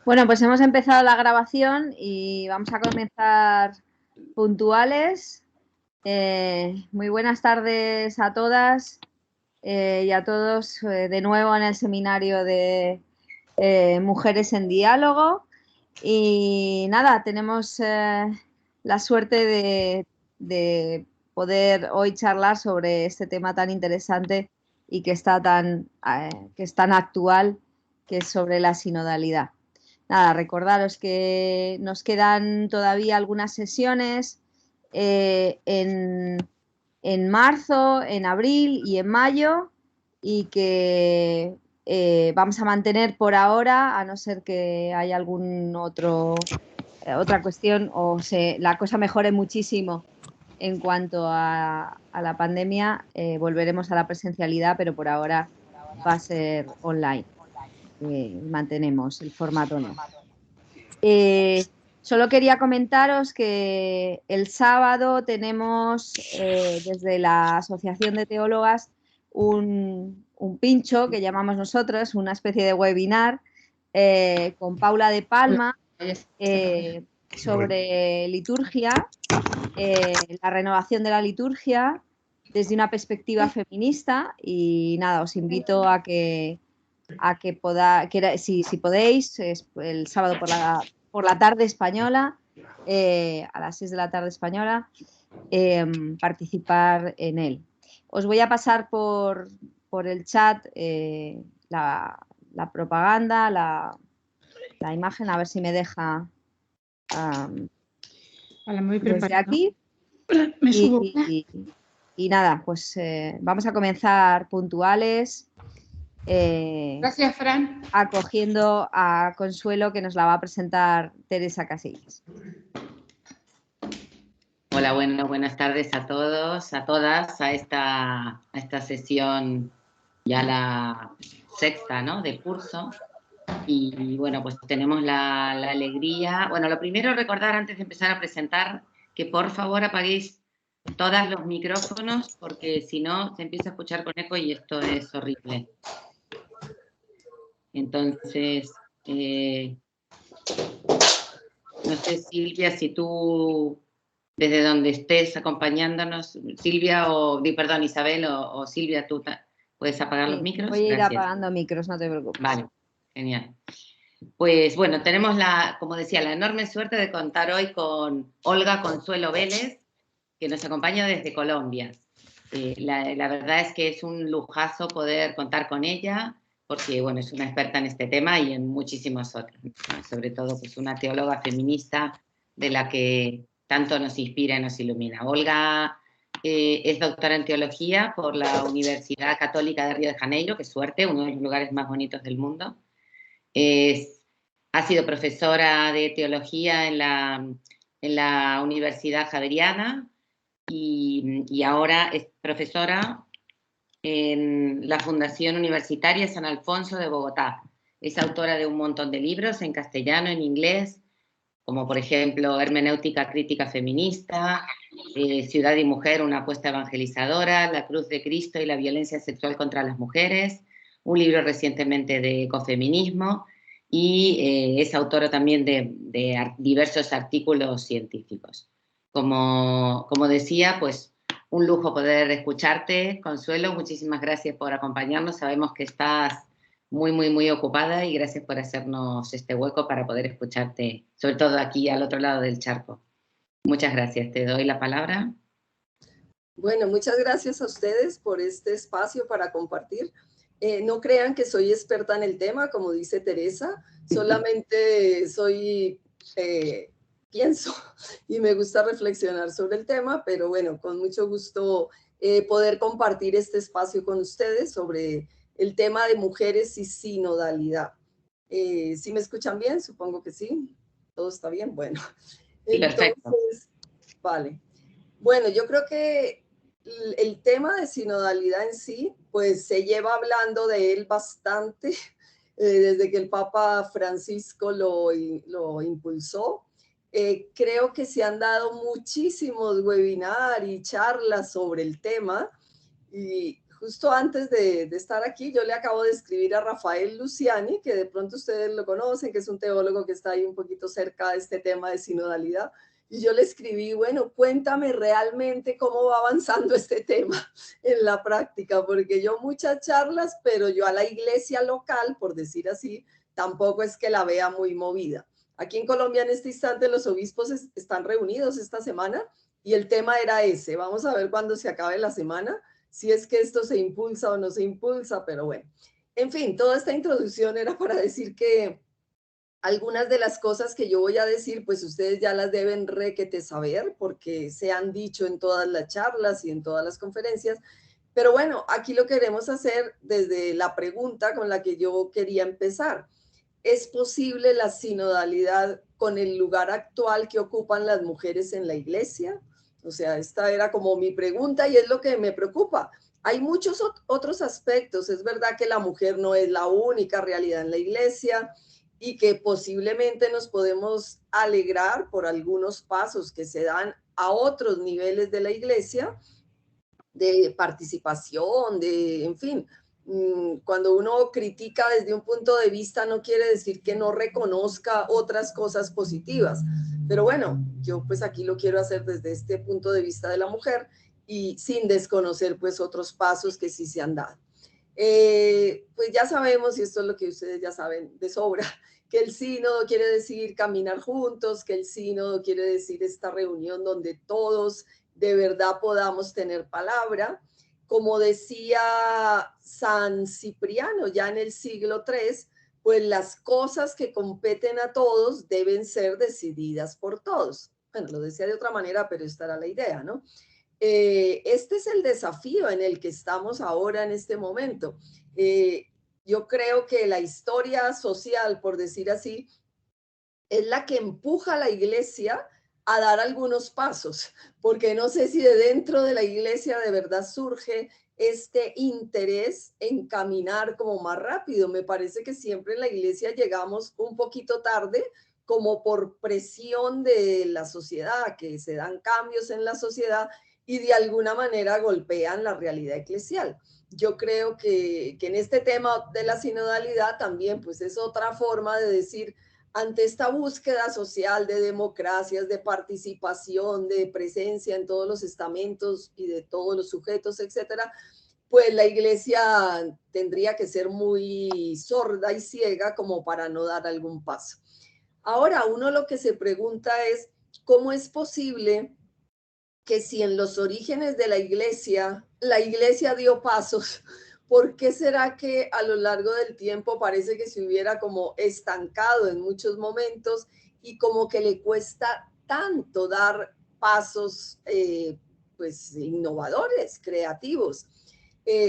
Bueno, pues hemos empezado la grabación y vamos a comenzar puntuales. Muy buenas tardes a todas y a todos de nuevo en el seminario de Mujeres en Diálogo. Y nada, tenemos la suerte de poder hoy charlar sobre este tema tan interesante y que es tan actual, que es sobre la sinodalidad. Nada, recordaros que nos quedan todavía algunas sesiones en marzo, en abril y en mayo, y que vamos a mantener por ahora, a no ser que haya otra cuestión o la cosa mejore muchísimo en cuanto a la pandemia. Volveremos a la presencialidad, pero por ahora va a ser online. Mantenemos el formato, no. Solo quería comentaros que el sábado tenemos desde la Asociación de Teólogas un pincho que llamamos nosotros, una especie de webinar con Paula de Palma sobre liturgia, la renovación de la liturgia desde una perspectiva feminista. Y nada, os invito a que si podéis, el sábado por la tarde española, a las 6 de la tarde española, participar en él. Os voy a pasar por el chat la propaganda, la imagen, a ver si me deja desde aquí. Y nada, pues vamos a comenzar puntuales. Gracias, Fran. Acogiendo a Consuelo, que nos la va a presentar Teresa Casillas. Hola, buenas tardes a todos, a todas, a esta sesión, ya la sexta, ¿no?, del curso. Y bueno, pues tenemos la alegría. Bueno, lo primero, recordar antes de empezar a presentar que por favor apaguéis todos los micrófonos, porque si no se empieza a escuchar con eco y esto es horrible. Entonces, no sé, Silvia, si tú, desde donde estés acompañándonos, Silvia, perdón, Isabel o Silvia, tú puedes apagar los micros. Voy a ir apagando micros, no te preocupes. Vale, genial. Pues bueno, tenemos como decía, la enorme suerte de contar hoy con Olga Consuelo Vélez, que nos acompaña desde Colombia. La verdad es que es un lujazo poder contar con ella, porque bueno, es una experta en este tema y en muchísimos otros, ¿no? Sobre todo pues una teóloga feminista de la que tanto nos inspira y nos ilumina. Olga es doctora en teología por la Universidad Católica de Río de Janeiro, qué suerte, uno de los lugares más bonitos del mundo. Ha sido profesora de teología en la Universidad Javeriana y ahora es profesora en la Fundación Universitaria San Alfonso de Bogotá. Es autora de un montón de libros en castellano, en inglés, como por ejemplo Hermenéutica Crítica Feminista, Ciudad y Mujer, una apuesta evangelizadora, La Cruz de Cristo y la violencia sexual contra las mujeres, un libro recientemente de ecofeminismo, y es autora también de diversos artículos científicos. Como decía, pues un lujo poder escucharte, Consuelo. Muchísimas gracias por acompañarnos. Sabemos que estás muy ocupada y gracias por hacernos este hueco para poder escucharte, sobre todo aquí al otro lado del charco. Muchas gracias. Te doy la palabra. Bueno, muchas gracias a ustedes por este espacio para compartir. No crean que soy experta en el tema, como dice Teresa, solamente pienso y me gusta reflexionar sobre el tema, pero bueno, con mucho gusto poder compartir este espacio con ustedes sobre el tema de mujeres y sinodalidad. ¿Sí me escuchan bien? Supongo que sí. ¿Todo está bien? Bueno. Entonces, perfecto. Vale. Bueno, yo creo que el tema de sinodalidad en sí, pues se lleva hablando de él bastante desde que el Papa Francisco lo impulsó. Creo que se han dado muchísimos webinars y charlas sobre el tema y justo antes de estar aquí, yo le acabo de escribir a Rafael Luciani, que de pronto ustedes lo conocen, que es un teólogo que está ahí un poquito cerca de este tema de sinodalidad. Y yo le escribí, bueno, cuéntame realmente cómo va avanzando este tema en la práctica, porque yo muchas charlas, pero yo a la iglesia local, por decir así, tampoco es que la vea muy movida. Aquí en Colombia en este instante los obispos están reunidos esta semana y el tema era ese. Vamos a ver cuándo se acabe la semana, si es que esto se impulsa o no se impulsa, pero bueno. En fin, toda esta introducción era para decir que algunas de las cosas que yo voy a decir, pues ustedes ya las deben requete saber porque se han dicho en todas las charlas y en todas las conferencias. Pero bueno, aquí lo queremos hacer desde la pregunta con la que yo quería empezar. ¿Es posible la sinodalidad con el lugar actual que ocupan las mujeres en la iglesia? O sea, esta era como mi pregunta y es lo que me preocupa. Hay muchos otros aspectos. Es verdad que la mujer no es la única realidad en la iglesia y que posiblemente nos podemos alegrar por algunos pasos que se dan a otros niveles de la iglesia, de participación, en fin. Cuando uno critica desde un punto de vista no quiere decir que no reconozca otras cosas positivas. Pero bueno, yo pues aquí lo quiero hacer desde este punto de vista de la mujer y sin desconocer pues otros pasos que sí se han dado. Pues ya sabemos, y esto es lo que ustedes ya saben de sobra, que el sínodo quiere decir caminar juntos, que el sínodo quiere decir esta reunión donde todos de verdad podamos tener palabra. Como decía San Cipriano ya en el siglo III, pues las cosas que competen a todos deben ser decididas por todos. Bueno, lo decía de otra manera, pero esta era la idea, ¿no? Este es el desafío en el que estamos ahora en este momento. Yo creo que la historia social, por decir así, es la que empuja a la iglesia a dar algunos pasos, porque no sé si de dentro de la iglesia de verdad surge este interés en caminar como más rápido. Me parece que siempre en la iglesia llegamos un poquito tarde, como por presión de la sociedad, que se dan cambios en la sociedad y de alguna manera golpean la realidad eclesial. Yo creo que en este tema de la sinodalidad también pues es otra forma de decir, ante esta búsqueda social de democracias, de participación, de presencia en todos los estamentos y de todos los sujetos, etcétera, pues la iglesia tendría que ser muy sorda y ciega como para no dar algún paso. Ahora, uno lo que se pregunta es, ¿cómo es posible que si en los orígenes de la iglesia dio pasos, ¿por qué será que a lo largo del tiempo parece que se hubiera como estancado en muchos momentos y como que le cuesta tanto dar pasos pues innovadores, creativos?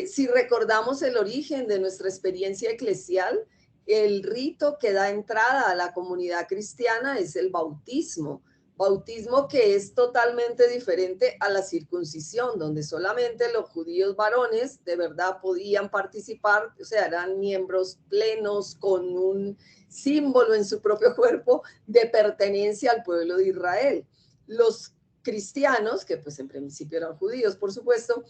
Si recordamos el origen de nuestra experiencia eclesial, el rito que da entrada a la comunidad cristiana es el bautismo. Bautismo que es totalmente diferente a la circuncisión, donde solamente los judíos varones de verdad podían participar, o sea, eran miembros plenos con un símbolo en su propio cuerpo de pertenencia al pueblo de Israel. Los cristianos, que pues en principio eran judíos, por supuesto,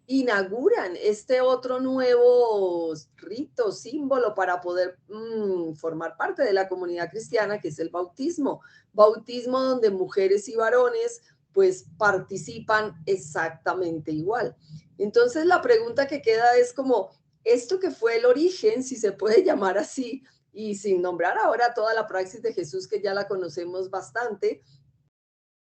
inauguran este otro nuevo rito, símbolo para poder formar parte de la comunidad cristiana, que es el bautismo. Bautismo donde mujeres y varones pues participan exactamente igual. Entonces la pregunta que queda es como, esto que fue el origen, si se puede llamar así, y sin nombrar ahora toda la praxis de Jesús que ya la conocemos bastante,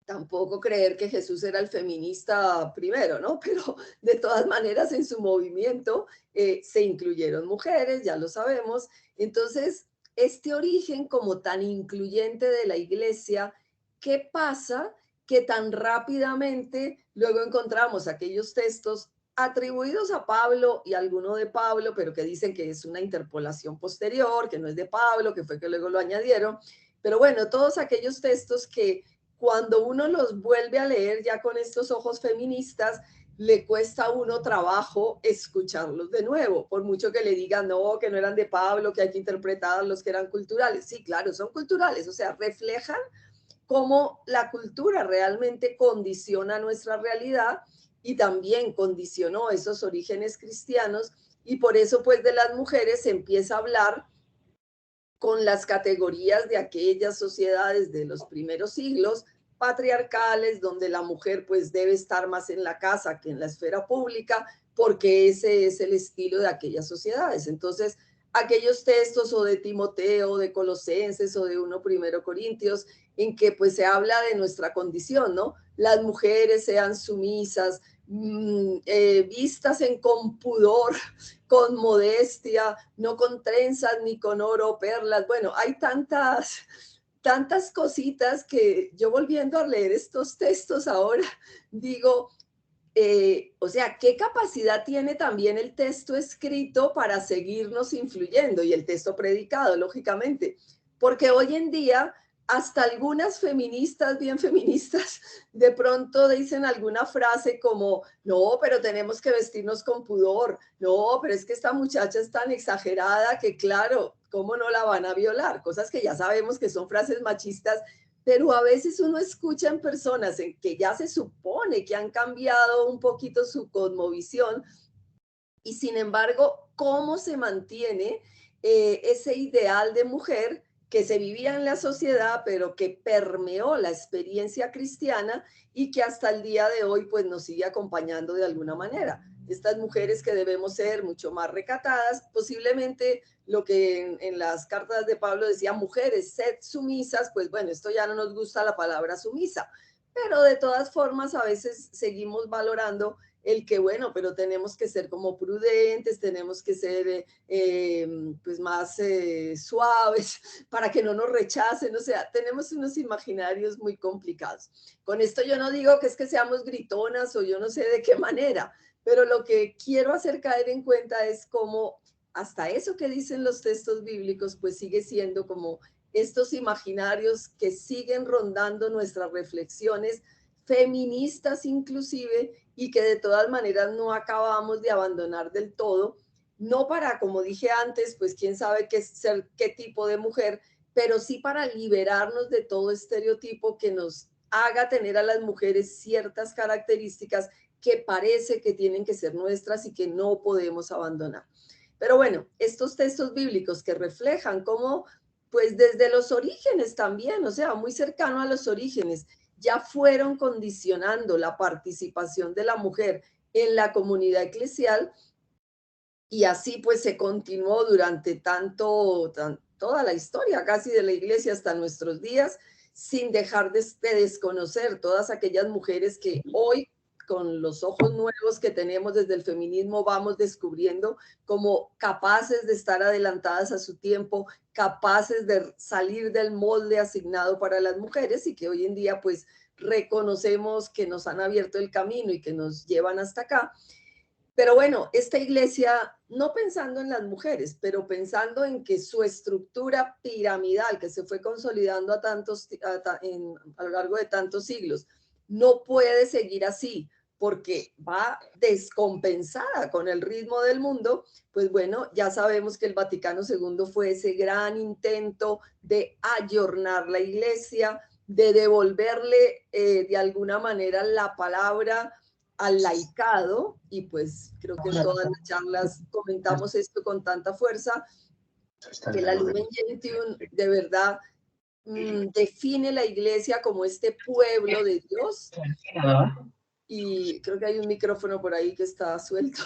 tampoco creer que Jesús era el feminista primero, ¿no? Pero de todas maneras en su movimiento se incluyeron mujeres, ya lo sabemos. Entonces, este origen como tan incluyente de la iglesia, ¿qué pasa? Que tan rápidamente luego encontramos aquellos textos atribuidos a Pablo y alguno de Pablo, pero que dicen que es una interpolación posterior, que no es de Pablo, que fue que luego lo añadieron. Pero bueno, todos aquellos textos que cuando uno los vuelve a leer ya con estos ojos feministas, le cuesta a uno trabajo escucharlos de nuevo, por mucho que le digan no, que no eran de Pablo, que hay que interpretar los que eran culturales. Sí, claro, son culturales, o sea, reflejan cómo la cultura realmente condiciona nuestra realidad y también condicionó esos orígenes cristianos, y por eso pues de las mujeres se empieza a hablar con las categorías de aquellas sociedades de los primeros siglos patriarcales, donde la mujer pues debe estar más en la casa que en la esfera pública, porque ese es el estilo de aquellas sociedades. Entonces, aquellos textos o de Timoteo, de Colosenses o de 1 Corintios, en que pues se habla de nuestra condición, ¿no? Las mujeres sean sumisas, vistas con pudor, con modestia, no con trenzas ni con oro o perlas. Bueno, hay tantas cositas que yo, volviendo a leer estos textos ahora, digo, o sea, ¿qué capacidad tiene también el texto escrito para seguirnos influyendo? Y el texto predicado, lógicamente, porque hoy en día hasta algunas feministas, bien feministas, de pronto dicen alguna frase como, no, pero tenemos que vestirnos con pudor, no, pero es que esta muchacha es tan exagerada que claro, ¿cómo no la van a violar? Cosas que ya sabemos que son frases machistas, pero a veces uno escucha en personas en que ya se supone que han cambiado un poquito su cosmovisión, y sin embargo, ¿cómo se mantiene ese ideal de mujer que se vivía en la sociedad, pero que permeó la experiencia cristiana y que hasta el día de hoy pues nos sigue acompañando de alguna manera? Estas mujeres que debemos ser mucho más recatadas, posiblemente lo que en las cartas de Pablo decía, mujeres, sed sumisas, pues bueno, esto ya no nos gusta la palabra sumisa, pero de todas formas a veces seguimos valorando el que, bueno, pero tenemos que ser como prudentes, tenemos que ser pues más suaves para que no nos rechacen, o sea, tenemos unos imaginarios muy complicados. Con esto yo no digo que es que seamos gritonas o yo no sé de qué manera, pero lo que quiero hacer caer en cuenta es cómo hasta eso que dicen los textos bíblicos, pues sigue siendo como estos imaginarios que siguen rondando nuestras reflexiones feministas inclusive, y que de todas maneras no acabamos de abandonar del todo, no para, como dije antes, pues quién sabe qué ser, qué tipo de mujer, pero sí para liberarnos de todo estereotipo que nos haga tener a las mujeres ciertas características que parece que tienen que ser nuestras y que no podemos abandonar. Pero bueno, estos textos bíblicos que reflejan cómo, pues desde los orígenes también, o sea, muy cercano a los orígenes, ya fueron condicionando la participación de la mujer en la comunidad eclesial, y así pues se continuó durante toda la historia casi de la iglesia hasta nuestros días, sin dejar de desconocer todas aquellas mujeres que hoy, con los ojos nuevos que tenemos desde el feminismo, vamos descubriendo como capaces de estar adelantadas a su tiempo, capaces de salir del molde asignado para las mujeres, y que hoy en día pues reconocemos que nos han abierto el camino y que nos llevan hasta acá. Pero bueno, esta iglesia, no pensando en las mujeres, pero pensando en que su estructura piramidal, que se fue consolidando a lo largo de tantos siglos, no puede seguir así, porque va descompensada con el ritmo del mundo. Pues bueno, ya sabemos que el Vaticano II fue ese gran intento de ayornar la iglesia, de devolverle de alguna manera la palabra al laicado, y pues creo que en todas las charlas comentamos esto con tanta fuerza, que la Lumen Gentium de verdad define la iglesia como este pueblo de Dios. Y creo que hay un micrófono por ahí que está suelto.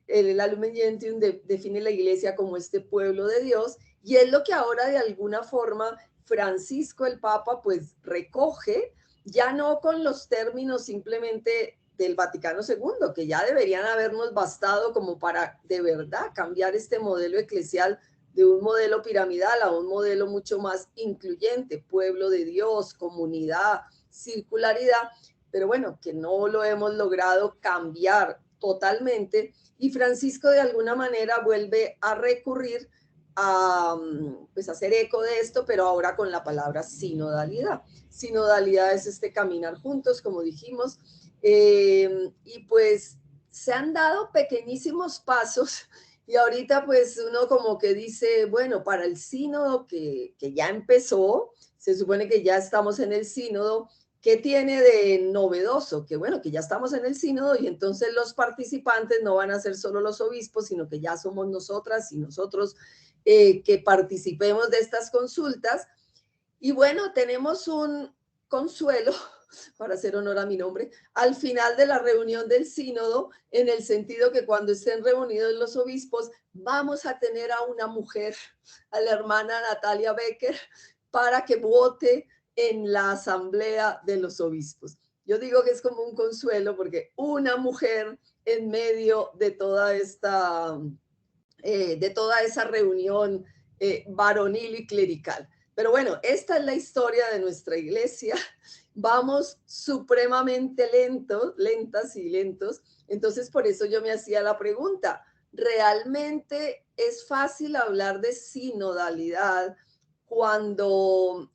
La Lumen Gentium define la iglesia como este pueblo de Dios, y es lo que ahora de alguna forma Francisco el Papa pues recoge, ya no con los términos simplemente del Vaticano II, que ya deberían habernos bastado como para de verdad cambiar este modelo eclesial de un modelo piramidal a un modelo mucho más incluyente, pueblo de Dios, comunidad, circularidad, pero bueno, que no lo hemos logrado cambiar totalmente, y Francisco de alguna manera vuelve a recurrir a pues hacer eco de esto, pero ahora con la palabra sinodalidad. Sinodalidad es este caminar juntos, como dijimos, y pues se han dado pequeñísimos pasos, y ahorita pues uno como que dice, bueno, para el sínodo que ya empezó, se supone que ya estamos en el sínodo, ¿Qué tiene de novedoso? Que bueno, que ya estamos en el sínodo y entonces los participantes no van a ser solo los obispos, sino que ya somos nosotras y nosotros que participemos de estas consultas. Y bueno, tenemos un consuelo, para hacer honor a mi nombre, al final de la reunión del sínodo, en el sentido que cuando estén reunidos los obispos, vamos a tener a una mujer, a la hermana Natalia Becker, para que vote en la asamblea de los obispos. Yo digo que es como un consuelo porque una mujer en medio de toda esta, de toda esa reunión varonil y clerical. Pero bueno, esta es la historia de nuestra iglesia. Vamos supremamente lentas y lentos. Entonces, por eso yo me hacía la pregunta, ¿realmente es fácil hablar de sinodalidad cuando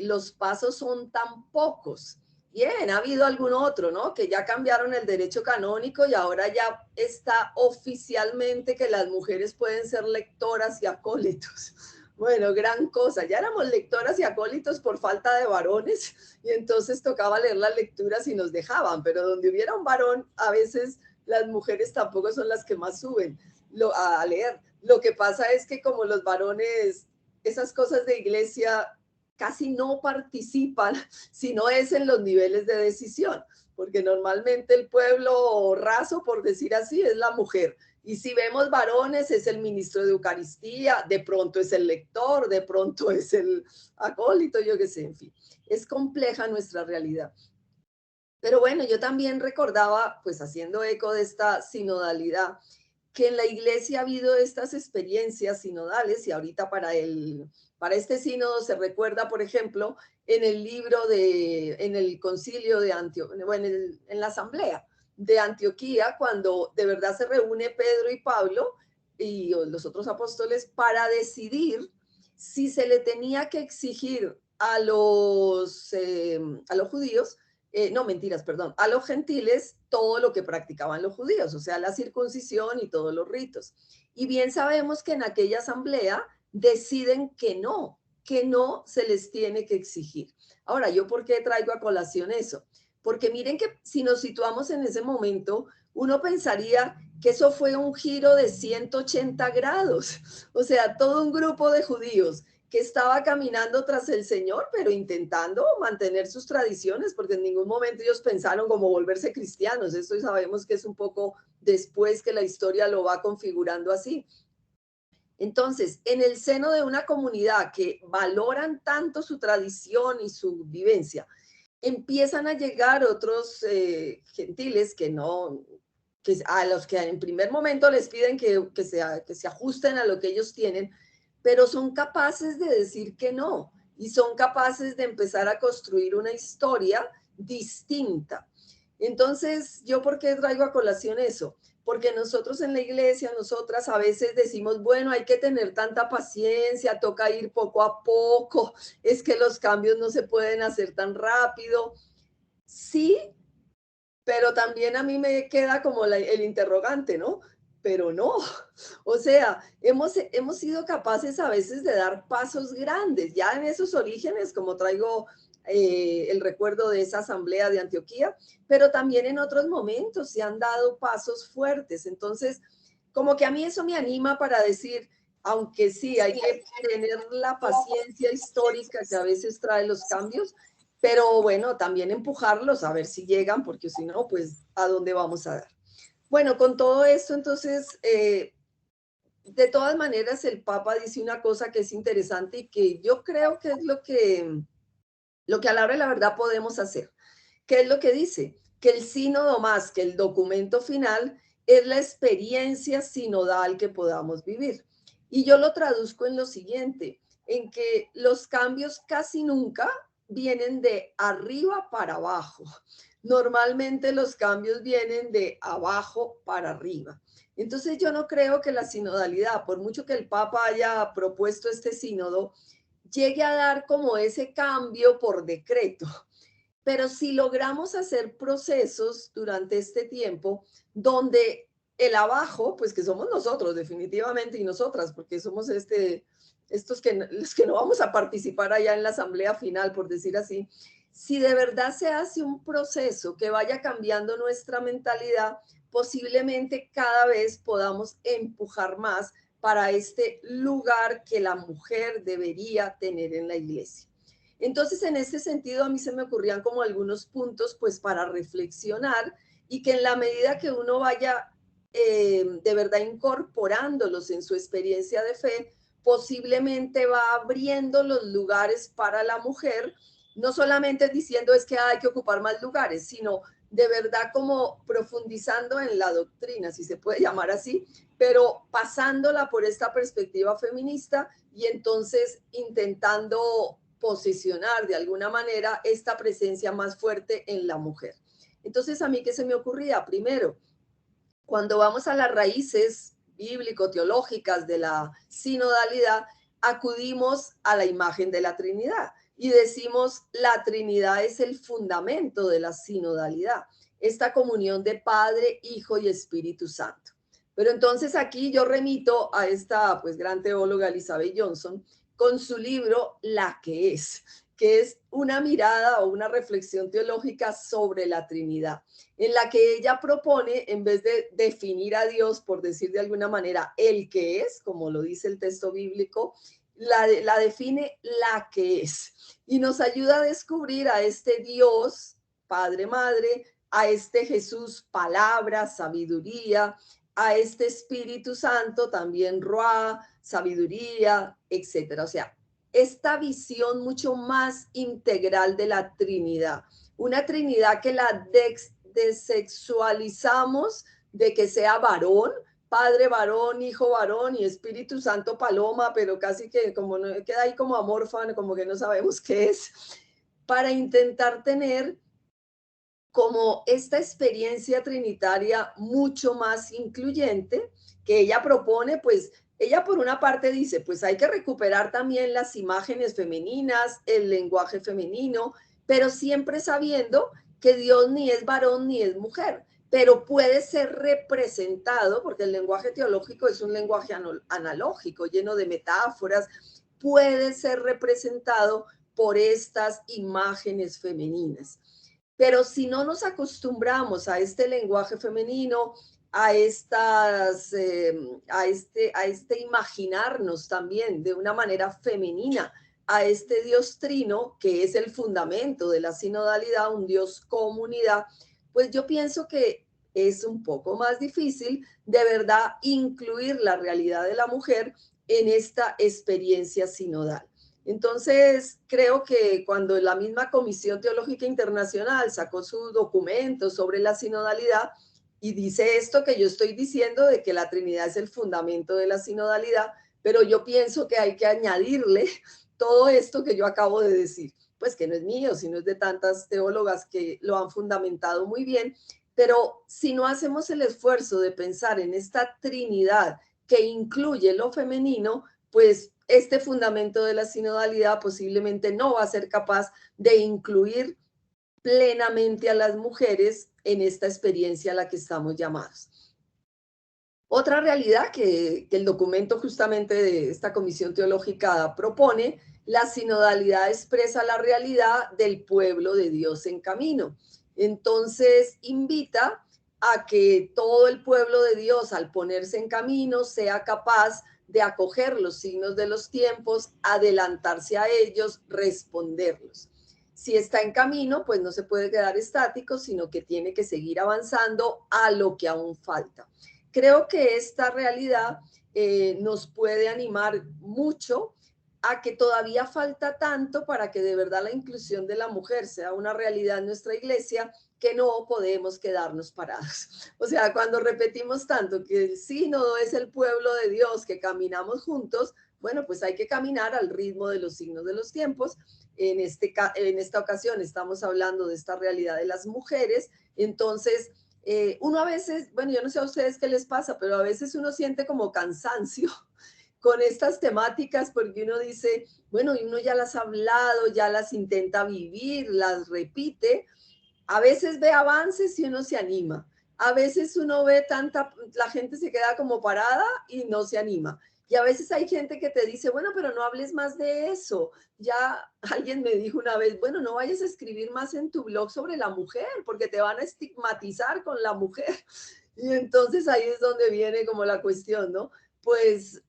los pasos son tan pocos? Bien, ha habido algún otro, ¿no? Que ya cambiaron el derecho canónico y ahora ya está oficialmente que las mujeres pueden ser lectoras y acólitos. Bueno, gran cosa. Ya éramos lectoras y acólitos por falta de varones y entonces tocaba leer las lecturas y nos dejaban, pero donde hubiera un varón, a veces las mujeres tampoco son las que más suben a leer. Lo que pasa es que como los varones, esas cosas de iglesia casi no participan, si no es en los niveles de decisión, porque normalmente el pueblo raso, por decir así, es la mujer. Y si vemos varones, es el ministro de Eucaristía, de pronto es el lector, de pronto es el acólito, yo qué sé, en fin. Es compleja nuestra realidad. Pero bueno, yo también recordaba, pues haciendo eco de esta sinodalidad, que en la iglesia ha habido estas experiencias sinodales y ahorita para este sínodo se recuerda, por ejemplo, en el libro en el concilio de Antioquía, bueno, en la asamblea de Antioquía, cuando de verdad se reúne Pedro y Pablo y los otros apóstoles para decidir si se le tenía que exigir a los judíos, no mentiras, perdón, a los gentiles todo lo que practicaban los judíos, o sea, la circuncisión y todos los ritos. Y bien sabemos que en aquella asamblea deciden que no se les tiene que exigir. Ahora, ¿yo por qué traigo a colación eso? Porque miren que si nos situamos en ese momento, uno pensaría que eso fue un giro de 180 grados. O sea, todo un grupo de judíos que estaba caminando tras el Señor, pero intentando mantener sus tradiciones, porque en ningún momento ellos pensaron como volverse cristianos. Esto sabemos que es un poco después que la historia lo va configurando así. Entonces, en el seno de una comunidad que valoran tanto su tradición y su vivencia, empiezan a llegar otros gentiles a los que en primer momento les piden que se ajusten a lo que ellos tienen, pero son capaces de decir que no y son capaces de empezar a construir una historia distinta. Entonces, ¿yo por qué traigo a colación eso? Porque nosotros en la iglesia, nosotras a veces decimos, bueno, hay que tener tanta paciencia, toca ir poco a poco, es que los cambios no se pueden hacer tan rápido. Sí, pero también a mí me queda como el interrogante, ¿no? Pero no, o sea, hemos sido capaces a veces de dar pasos grandes, ya en esos orígenes, como traigo el recuerdo de esa asamblea de Antioquía, pero también en otros momentos se han dado pasos fuertes. Entonces, como que a mí eso me anima para decir, aunque sí, hay que tener la paciencia histórica que a veces trae los cambios, pero bueno, también empujarlos a ver si llegan, porque si no, pues, ¿a dónde vamos a dar? Bueno, con todo esto, entonces, de todas maneras, el Papa dice una cosa que es interesante y que yo creo que es lo que a la hora de la verdad podemos hacer. ¿Qué es lo que dice? Que el sínodo más que el documento final es la experiencia sinodal que podamos vivir. Y yo lo traduzco en lo siguiente, en que los cambios casi nunca vienen de arriba para abajo. Normalmente los cambios vienen de abajo para arriba. Entonces yo no creo que la sinodalidad, por mucho que el Papa haya propuesto este sínodo, llegue a dar como ese cambio por decreto. Pero si logramos hacer procesos durante este tiempo donde el abajo, pues que somos nosotros definitivamente y nosotras, porque somos los que no vamos a participar allá en la asamblea final, por decir así, si de verdad se hace un proceso que vaya cambiando nuestra mentalidad, posiblemente cada vez podamos empujar más para este lugar que la mujer debería tener en la iglesia. Entonces, en ese sentido, a mí se me ocurrían como algunos puntos, pues, para reflexionar y que en la medida que uno vaya de verdad incorporándolos en su experiencia de fe, posiblemente va abriendo los lugares para la mujer, no solamente diciendo es que hay que ocupar más lugares, sino de verdad como profundizando en la doctrina, si se puede llamar así, pero pasándola por esta perspectiva feminista y entonces intentando posicionar de alguna manera esta presencia más fuerte en la mujer. Entonces, a mí, ¿qué se me ocurría? Primero, cuando vamos a las raíces bíblico-teológicas de la sinodalidad, acudimos a la imagen de la Trinidad y decimos la Trinidad es el fundamento de la sinodalidad, esta comunión de Padre, Hijo y Espíritu Santo. Pero entonces aquí yo remito a esta pues gran teóloga Elizabeth Johnson con su libro La que es una mirada o una reflexión teológica sobre la Trinidad, en la que ella propone, en vez de definir a Dios, por decir de alguna manera, el que es, como lo dice el texto bíblico, la define la que es. Y nos ayuda a descubrir a este Dios, Padre, Madre, a este Jesús, palabra, sabiduría, a este Espíritu Santo, también Ruá, sabiduría, etcétera. O sea, esta visión mucho más integral de la Trinidad. Una Trinidad que la desexualizamos de que sea varón, Padre varón, Hijo varón y Espíritu Santo paloma, pero casi que como no, queda ahí como amorfa, como que no sabemos qué es, para intentar tener como esta experiencia trinitaria mucho más incluyente que ella propone, pues ella por una parte dice, pues hay que recuperar también las imágenes femeninas, el lenguaje femenino, pero siempre sabiendo que Dios ni es varón ni es mujer, pero puede ser representado, porque el lenguaje teológico es un lenguaje analógico, lleno de metáforas, puede ser representado por estas imágenes femeninas. Pero si no nos acostumbramos a este lenguaje femenino, a este imaginarnos también de una manera femenina a este Dios trino, que es el fundamento de la sinodalidad, un Dios comunidad, pues yo pienso que es un poco más difícil de verdad incluir la realidad de la mujer en esta experiencia sinodal. Entonces, creo que cuando la misma Comisión Teológica Internacional sacó su documento sobre la sinodalidad y dice esto que yo estoy diciendo de que la Trinidad es el fundamento de la sinodalidad, pero yo pienso que hay que añadirle todo esto que yo acabo de decir, pues que no es mío, sino es de tantas teólogas que lo han fundamentado muy bien, pero si no hacemos el esfuerzo de pensar en esta Trinidad que incluye lo femenino, pues este fundamento de la sinodalidad posiblemente no va a ser capaz de incluir plenamente a las mujeres en esta experiencia a la que estamos llamados. Otra realidad que el documento justamente de esta Comisión Teológica propone, la sinodalidad expresa la realidad del pueblo de Dios en camino. Entonces invita a que todo el pueblo de Dios, al ponerse en camino, sea capaz de acoger los signos de los tiempos, adelantarse a ellos, responderlos. Si está en camino, pues no se puede quedar estático, sino que tiene que seguir avanzando a lo que aún falta. Creo que esta realidad nos puede animar mucho a que todavía falta tanto para que de verdad la inclusión de la mujer sea una realidad en nuestra iglesia, que no podemos quedarnos parados. O sea, cuando repetimos tanto que el sínodo es el pueblo de Dios, que caminamos juntos, bueno, pues hay que caminar al ritmo de los signos de los tiempos. En esta ocasión estamos hablando de esta realidad de las mujeres, entonces uno a veces, bueno, yo no sé a ustedes qué les pasa, pero a veces uno siente como cansancio con estas temáticas porque uno dice, bueno, y uno ya las ha hablado, ya las intenta vivir, las repite, a veces ve avances y uno se anima, a veces uno ve la gente se queda como parada y no se anima. Y a veces hay gente que te dice, bueno, pero no hables más de eso. Ya alguien me dijo una vez, bueno, no vayas a escribir más en tu blog sobre la mujer, porque te van a estigmatizar con la mujer. Y entonces ahí es donde viene como la cuestión, ¿no? Pues,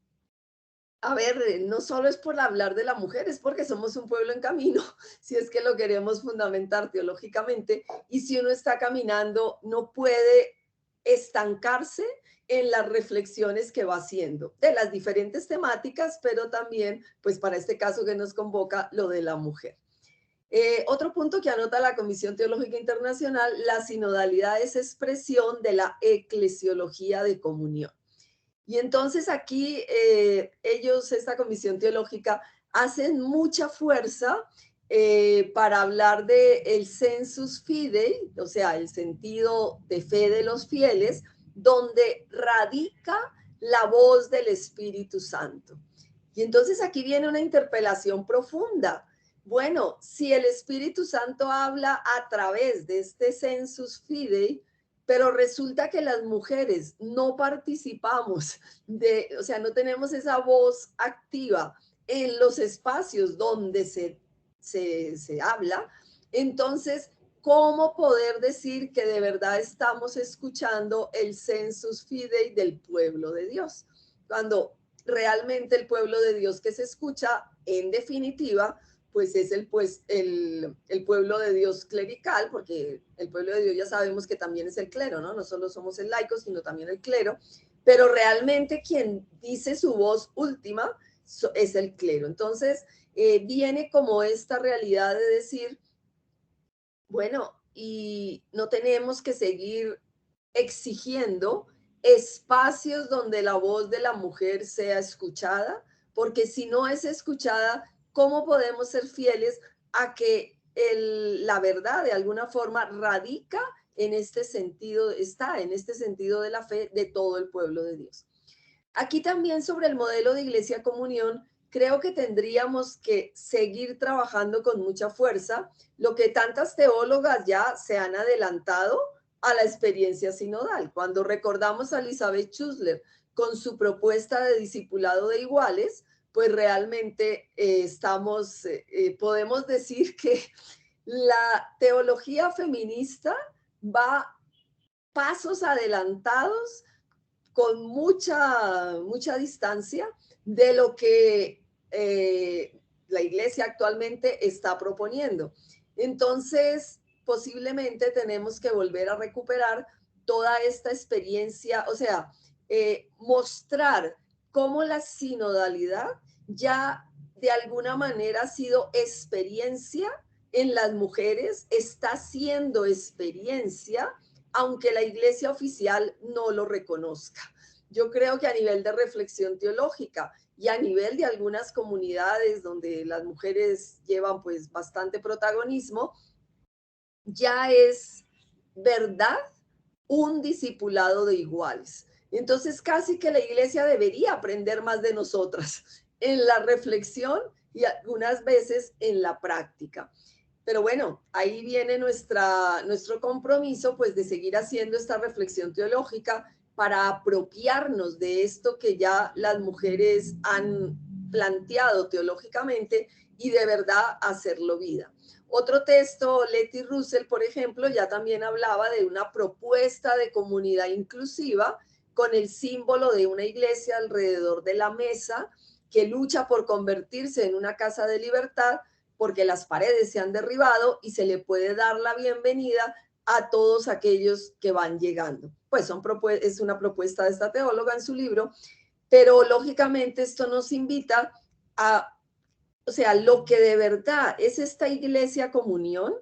a ver, no solo es por hablar de la mujer, es porque somos un pueblo en camino, si es que lo queremos fundamentar teológicamente. Y si uno está caminando, no puede estancarse en las reflexiones que va haciendo de las diferentes temáticas, pero también, pues para este caso que nos convoca, lo de la mujer. Otro punto que anota la Comisión Teológica Internacional, la sinodalidad es expresión de la eclesiología de comunión. Y entonces aquí ellos, esta Comisión Teológica, hacen mucha fuerza para hablar del sensus fidei, o sea, el sentido de fe de los fieles, donde radica la voz del Espíritu Santo. Y entonces aquí viene una interpelación profunda. Bueno, si el Espíritu Santo habla a través de este sensus fidei, pero resulta que las mujeres no participamos o sea, no tenemos esa voz activa en los espacios donde se habla, entonces, ¿cómo poder decir que de verdad estamos escuchando el sensus fidei del pueblo de Dios? Cuando realmente el pueblo de Dios que se escucha, en definitiva, pues es el pueblo de Dios clerical, porque el pueblo de Dios ya sabemos que también es el clero, ¿no? No solo somos el laico, sino también el clero, pero realmente quien dice su voz última es el clero. Entonces, viene como esta realidad de decir, bueno, y no tenemos que seguir exigiendo espacios donde la voz de la mujer sea escuchada, porque si no es escuchada, ¿cómo podemos ser fieles a que la verdad de alguna forma radica en este sentido, está en este sentido de la fe de todo el pueblo de Dios? Aquí también sobre el modelo de Iglesia Comunión, creo que tendríamos que seguir trabajando con mucha fuerza, lo que tantas teólogas ya se han adelantado a la experiencia sinodal. Cuando recordamos a Elizabeth Schussler con su propuesta de discipulado de iguales, pues realmente podemos decir que la teología feminista va pasos adelantados con mucha distancia de lo que la iglesia actualmente está proponiendo. Entonces, posiblemente tenemos que volver a recuperar toda esta experiencia, o sea, mostrar cómo la sinodalidad ya de alguna manera ha sido experiencia en las mujeres, está siendo experiencia aunque la iglesia oficial no lo reconozca. Yo creo que a nivel de reflexión teológica y a nivel de algunas comunidades donde las mujeres llevan pues bastante protagonismo, ya es verdad un discipulado de iguales. Entonces casi que la iglesia debería aprender más de nosotras en la reflexión y algunas veces en la práctica. Pero bueno, ahí viene nuestro compromiso, pues, de seguir haciendo esta reflexión teológica para apropiarnos de esto que ya las mujeres han planteado teológicamente y de verdad hacerlo vida. Otro texto, Letty Russell, por ejemplo, ya también hablaba de una propuesta de comunidad inclusiva con el símbolo de una iglesia alrededor de la mesa que lucha por convertirse en una casa de libertad, porque las paredes se han derribado y se le puede dar la bienvenida a todos aquellos que van llegando. Pues es una propuesta de esta teóloga en su libro, pero lógicamente esto nos invita a, o sea, lo que de verdad es esta iglesia comunión.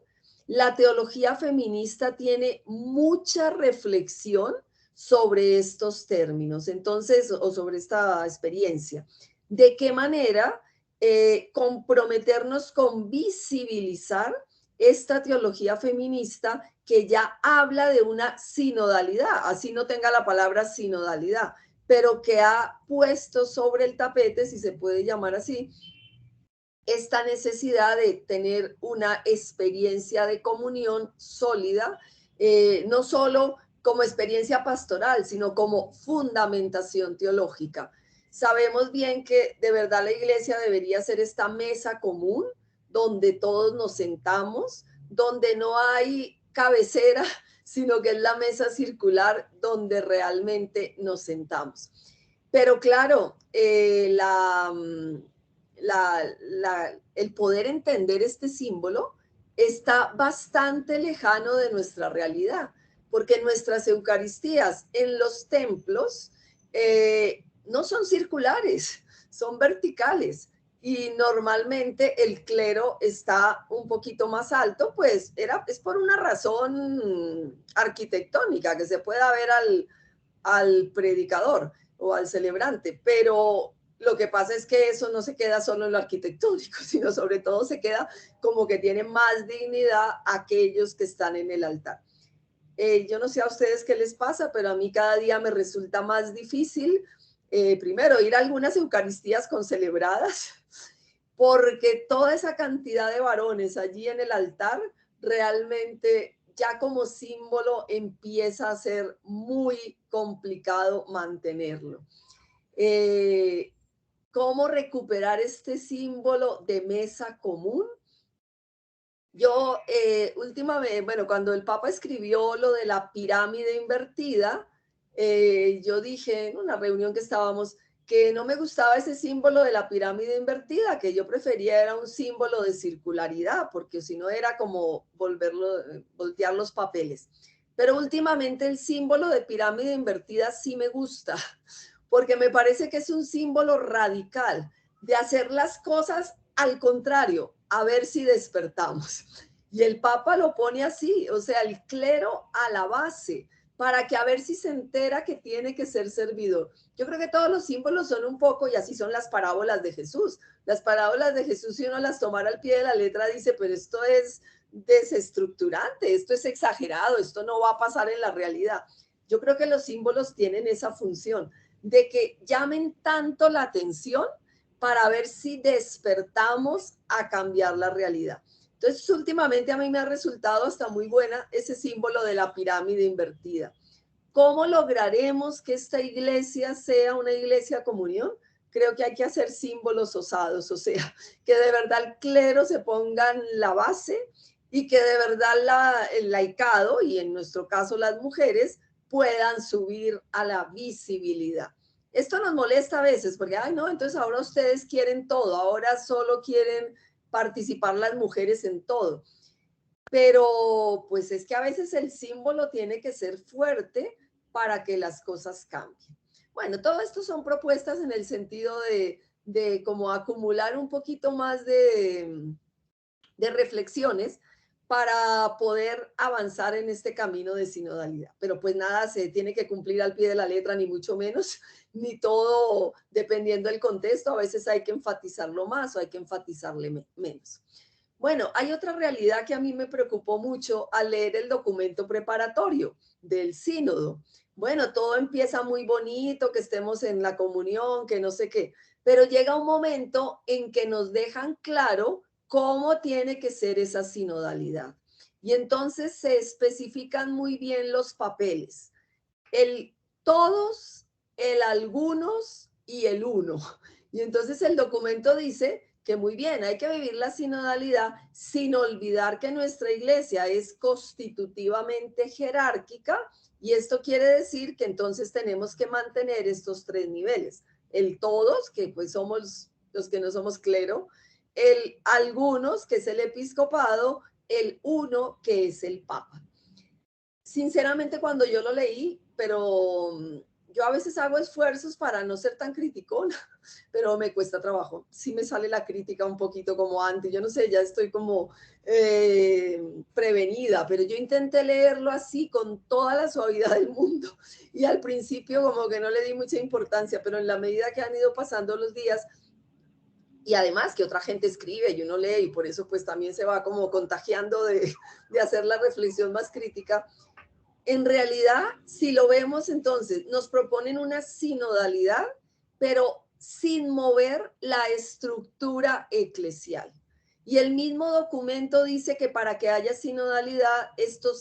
La teología feminista tiene mucha reflexión sobre estos términos, entonces, o sobre esta experiencia. ¿De qué manera comprometernos con visibilizar esta teología feminista que ya habla de una sinodalidad, así no tenga la palabra sinodalidad, pero que ha puesto sobre el tapete, si se puede llamar así, esta necesidad de tener una experiencia de comunión sólida, no solo como experiencia pastoral, sino como fundamentación teológica. sabemos bien que de verdad la iglesia debería ser esta mesa común donde todos nos sentamos, donde no hay cabecera, sino que es la mesa circular donde realmente nos sentamos. Pero claro, el poder entender este símbolo está bastante lejano de nuestra realidad, porque nuestras Eucaristías en los templos no son circulares, son verticales. Y normalmente el clero está un poquito más alto, pues es por una razón arquitectónica, que se pueda ver al predicador o al celebrante, pero lo que pasa es que eso no se queda solo en lo arquitectónico, sino sobre todo se queda como que tiene más dignidad aquellos que están en el altar. Yo no sé a ustedes qué les pasa, pero a mí cada día me resulta más difícil, primero, ir a algunas Eucaristías concelebradas, porque toda esa cantidad de varones allí en el altar realmente ya como símbolo empieza a ser muy complicado mantenerlo. ¿Cómo recuperar este símbolo de mesa común? Yo últimamente, bueno, cuando el Papa escribió lo de la pirámide invertida, yo dije en una reunión que estábamos que no me gustaba ese símbolo de la pirámide invertida, que yo prefería era un símbolo de circularidad, porque si no era como voltear los papeles. Pero últimamente el símbolo de pirámide invertida sí me gusta, porque me parece que es un símbolo radical de hacer las cosas al contrario, a ver si despertamos. Y el Papa lo pone así, o sea, el clero a la base, para que a ver si se entera que tiene que ser servidor. Yo creo que todos los símbolos son un poco, y así son las parábolas de Jesús. Las parábolas de Jesús, si uno las tomara al pie de la letra, dice, pero esto es desestructurante, esto es exagerado, esto no va a pasar en la realidad. Yo creo que los símbolos tienen esa función de que llamen tanto la atención para ver si despertamos a cambiar la realidad. Entonces, últimamente a mí me ha resultado hasta muy buena ese símbolo de la pirámide invertida. ¿Cómo lograremos que esta iglesia sea una iglesia comunión? Creo que hay que hacer símbolos osados, o sea, que de verdad el clero se ponga en la base y que de verdad el laicado, y en nuestro caso las mujeres, puedan subir a la visibilidad. Esto nos molesta a veces porque, ay, no, entonces ahora ustedes quieren todo, ahora solo quieren participar las mujeres en todo. Pero pues es que a veces el símbolo tiene que ser fuerte para que las cosas cambien. Bueno, todo esto son propuestas en el sentido de como acumular un poquito más de reflexiones para poder avanzar en este camino de sinodalidad. Pero pues nada se tiene que cumplir al pie de la letra, ni mucho menos, ni todo dependiendo del contexto. A veces hay que enfatizarlo más o hay que enfatizarle menos. Bueno, hay otra realidad que a mí me preocupó mucho al leer el documento preparatorio del sínodo. Bueno, todo empieza muy bonito, que estemos en la comunión, que no sé qué, pero llega un momento en que nos dejan claro cómo tiene que ser esa sinodalidad. Y entonces se especifican muy bien los papeles. El todos, el algunos y el uno. Y entonces el documento dice que muy bien, hay que vivir la sinodalidad sin olvidar que nuestra iglesia es constitutivamente jerárquica y esto quiere decir que entonces tenemos que mantener estos tres niveles. El todos, que pues somos los que no somos clero, el algunos, que es el episcopado, el uno, que es el papa. Sinceramente, cuando yo lo leí, pero yo a veces hago esfuerzos para no ser tan criticona, pero me cuesta trabajo. Sí me sale la crítica un poquito como antes. Yo no sé, ya estoy como prevenida, pero yo intenté leerlo así con toda la suavidad del mundo. Y al principio como que no le di mucha importancia, pero en la medida que han ido pasando los días, y además que otra gente escribe y uno lee, y por eso pues también se va como contagiando de hacer la reflexión más crítica. En realidad, si lo vemos entonces, nos proponen una sinodalidad, pero sin mover la estructura eclesial. Y el mismo documento dice que para que haya sinodalidad, esto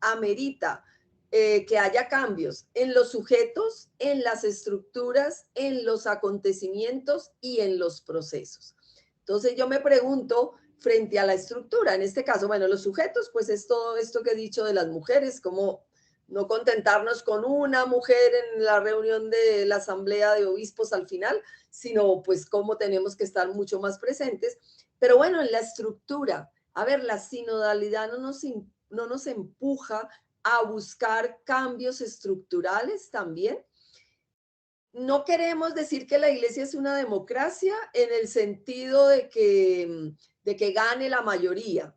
amerita que haya cambios en los sujetos, en las estructuras, en los acontecimientos y en los procesos. Entonces yo me pregunto, frente a la estructura, en este caso, bueno, los sujetos, pues es todo esto que he dicho de las mujeres, como no contentarnos con una mujer en la reunión de la asamblea de obispos al final, sino pues cómo tenemos que estar mucho más presentes. Pero bueno, en la estructura, a ver, la sinodalidad no nos empuja a buscar cambios estructurales también. No queremos decir que la iglesia es una democracia en el sentido de que gane la mayoría,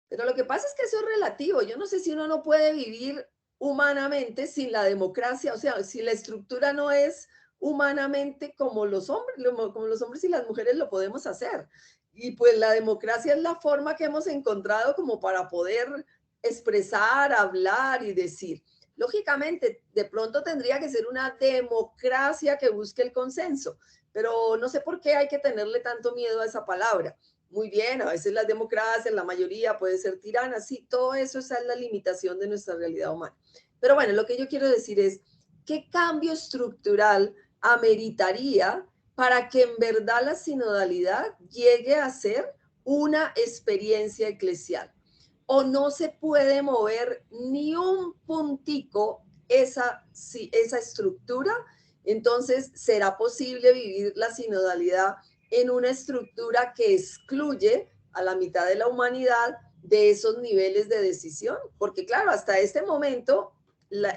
pero lo que pasa es que eso es relativo. Yo no sé si uno no puede vivir humanamente sin la democracia, o sea, si la estructura no es humanamente como los hombres y las mujeres lo podemos hacer. Y pues la democracia es la forma que hemos encontrado como para poder expresar, hablar y decir. Lógicamente, de pronto tendría que ser una democracia que busque el consenso, pero no sé por qué hay que tenerle tanto miedo a esa palabra. Muy bien, a veces las democracias, la mayoría puede ser tirana, sí, todo eso es la limitación de nuestra realidad humana. Pero bueno, lo que yo quiero decir es, ¿qué cambio estructural ameritaría para que en verdad la sinodalidad llegue a ser una experiencia eclesial? ¿O no se puede mover ni un puntico esa estructura? Entonces, ¿será posible vivir la sinodalidad en una estructura que excluye a la mitad de la humanidad de esos niveles de decisión? Porque claro, hasta este momento la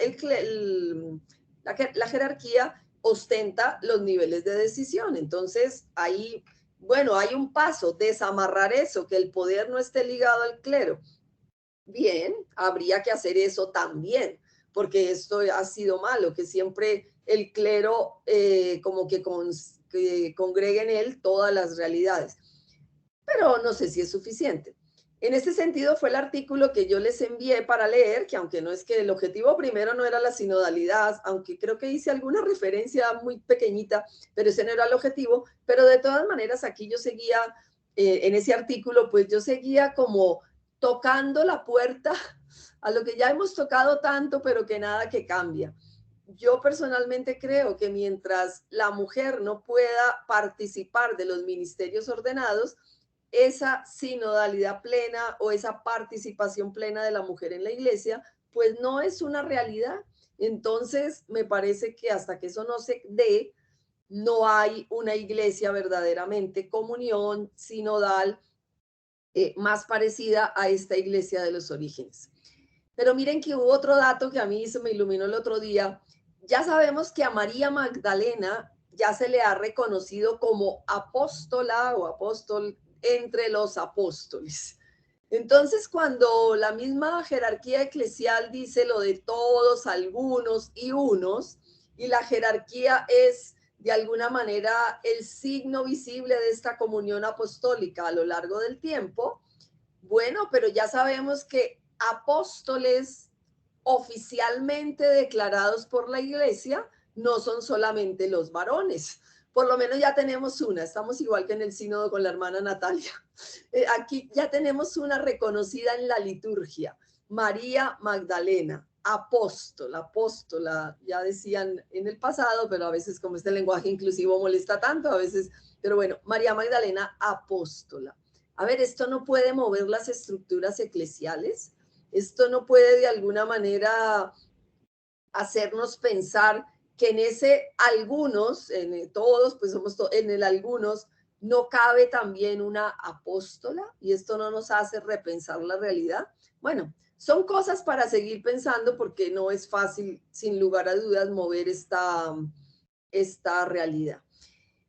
jerarquía ostenta los niveles de decisión. Entonces, ahí, bueno, hay un paso, desamarrar eso, que el poder no esté ligado al clero. Bien, habría que hacer eso también, porque esto ha sido malo, que siempre el clero como que congregue en él todas las realidades. Pero no sé si es suficiente. En este sentido fue el artículo que yo les envié para leer, que aunque no es que el objetivo primero no era la sinodalidad, aunque creo que hice alguna referencia muy pequeñita, pero ese no era el objetivo, pero de todas maneras aquí yo seguía, en ese artículo, pues yo seguía como tocando la puerta a lo que ya hemos tocado tanto, pero que nada que cambia. Yo personalmente creo que mientras la mujer no pueda participar de los ministerios ordenados, esa sinodalidad plena o esa participación plena de la mujer en la iglesia, pues no es una realidad. Entonces, me parece que hasta que eso no se dé, no hay una iglesia verdaderamente comunión, sinodal, más parecida a esta iglesia de los orígenes. Pero miren que hubo otro dato que a mí se me iluminó el otro día. Ya sabemos que a María Magdalena ya se le ha reconocido como apóstola o apóstol entre los apóstoles. Entonces, cuando la misma jerarquía eclesial dice lo de todos, algunos y unos, y la jerarquía es de alguna manera el signo visible de esta comunión apostólica a lo largo del tiempo, bueno, pero ya sabemos que apóstoles oficialmente declarados por la iglesia no son solamente los varones. Por lo menos ya tenemos una, estamos igual que en el sínodo con la hermana Natalia. Aquí ya tenemos una reconocida en la liturgia, María Magdalena, apóstola, ya decían en el pasado, pero a veces como este lenguaje inclusivo molesta tanto, a veces, pero bueno, María Magdalena, apóstola. A ver, esto no puede mover las estructuras eclesiales, esto no puede de alguna manera hacernos pensar que en ese algunos, en todos, pues somos en el algunos, no cabe también una apóstola y esto no nos hace repensar la realidad. Bueno, son cosas para seguir pensando porque no es fácil, sin lugar a dudas, mover esta realidad.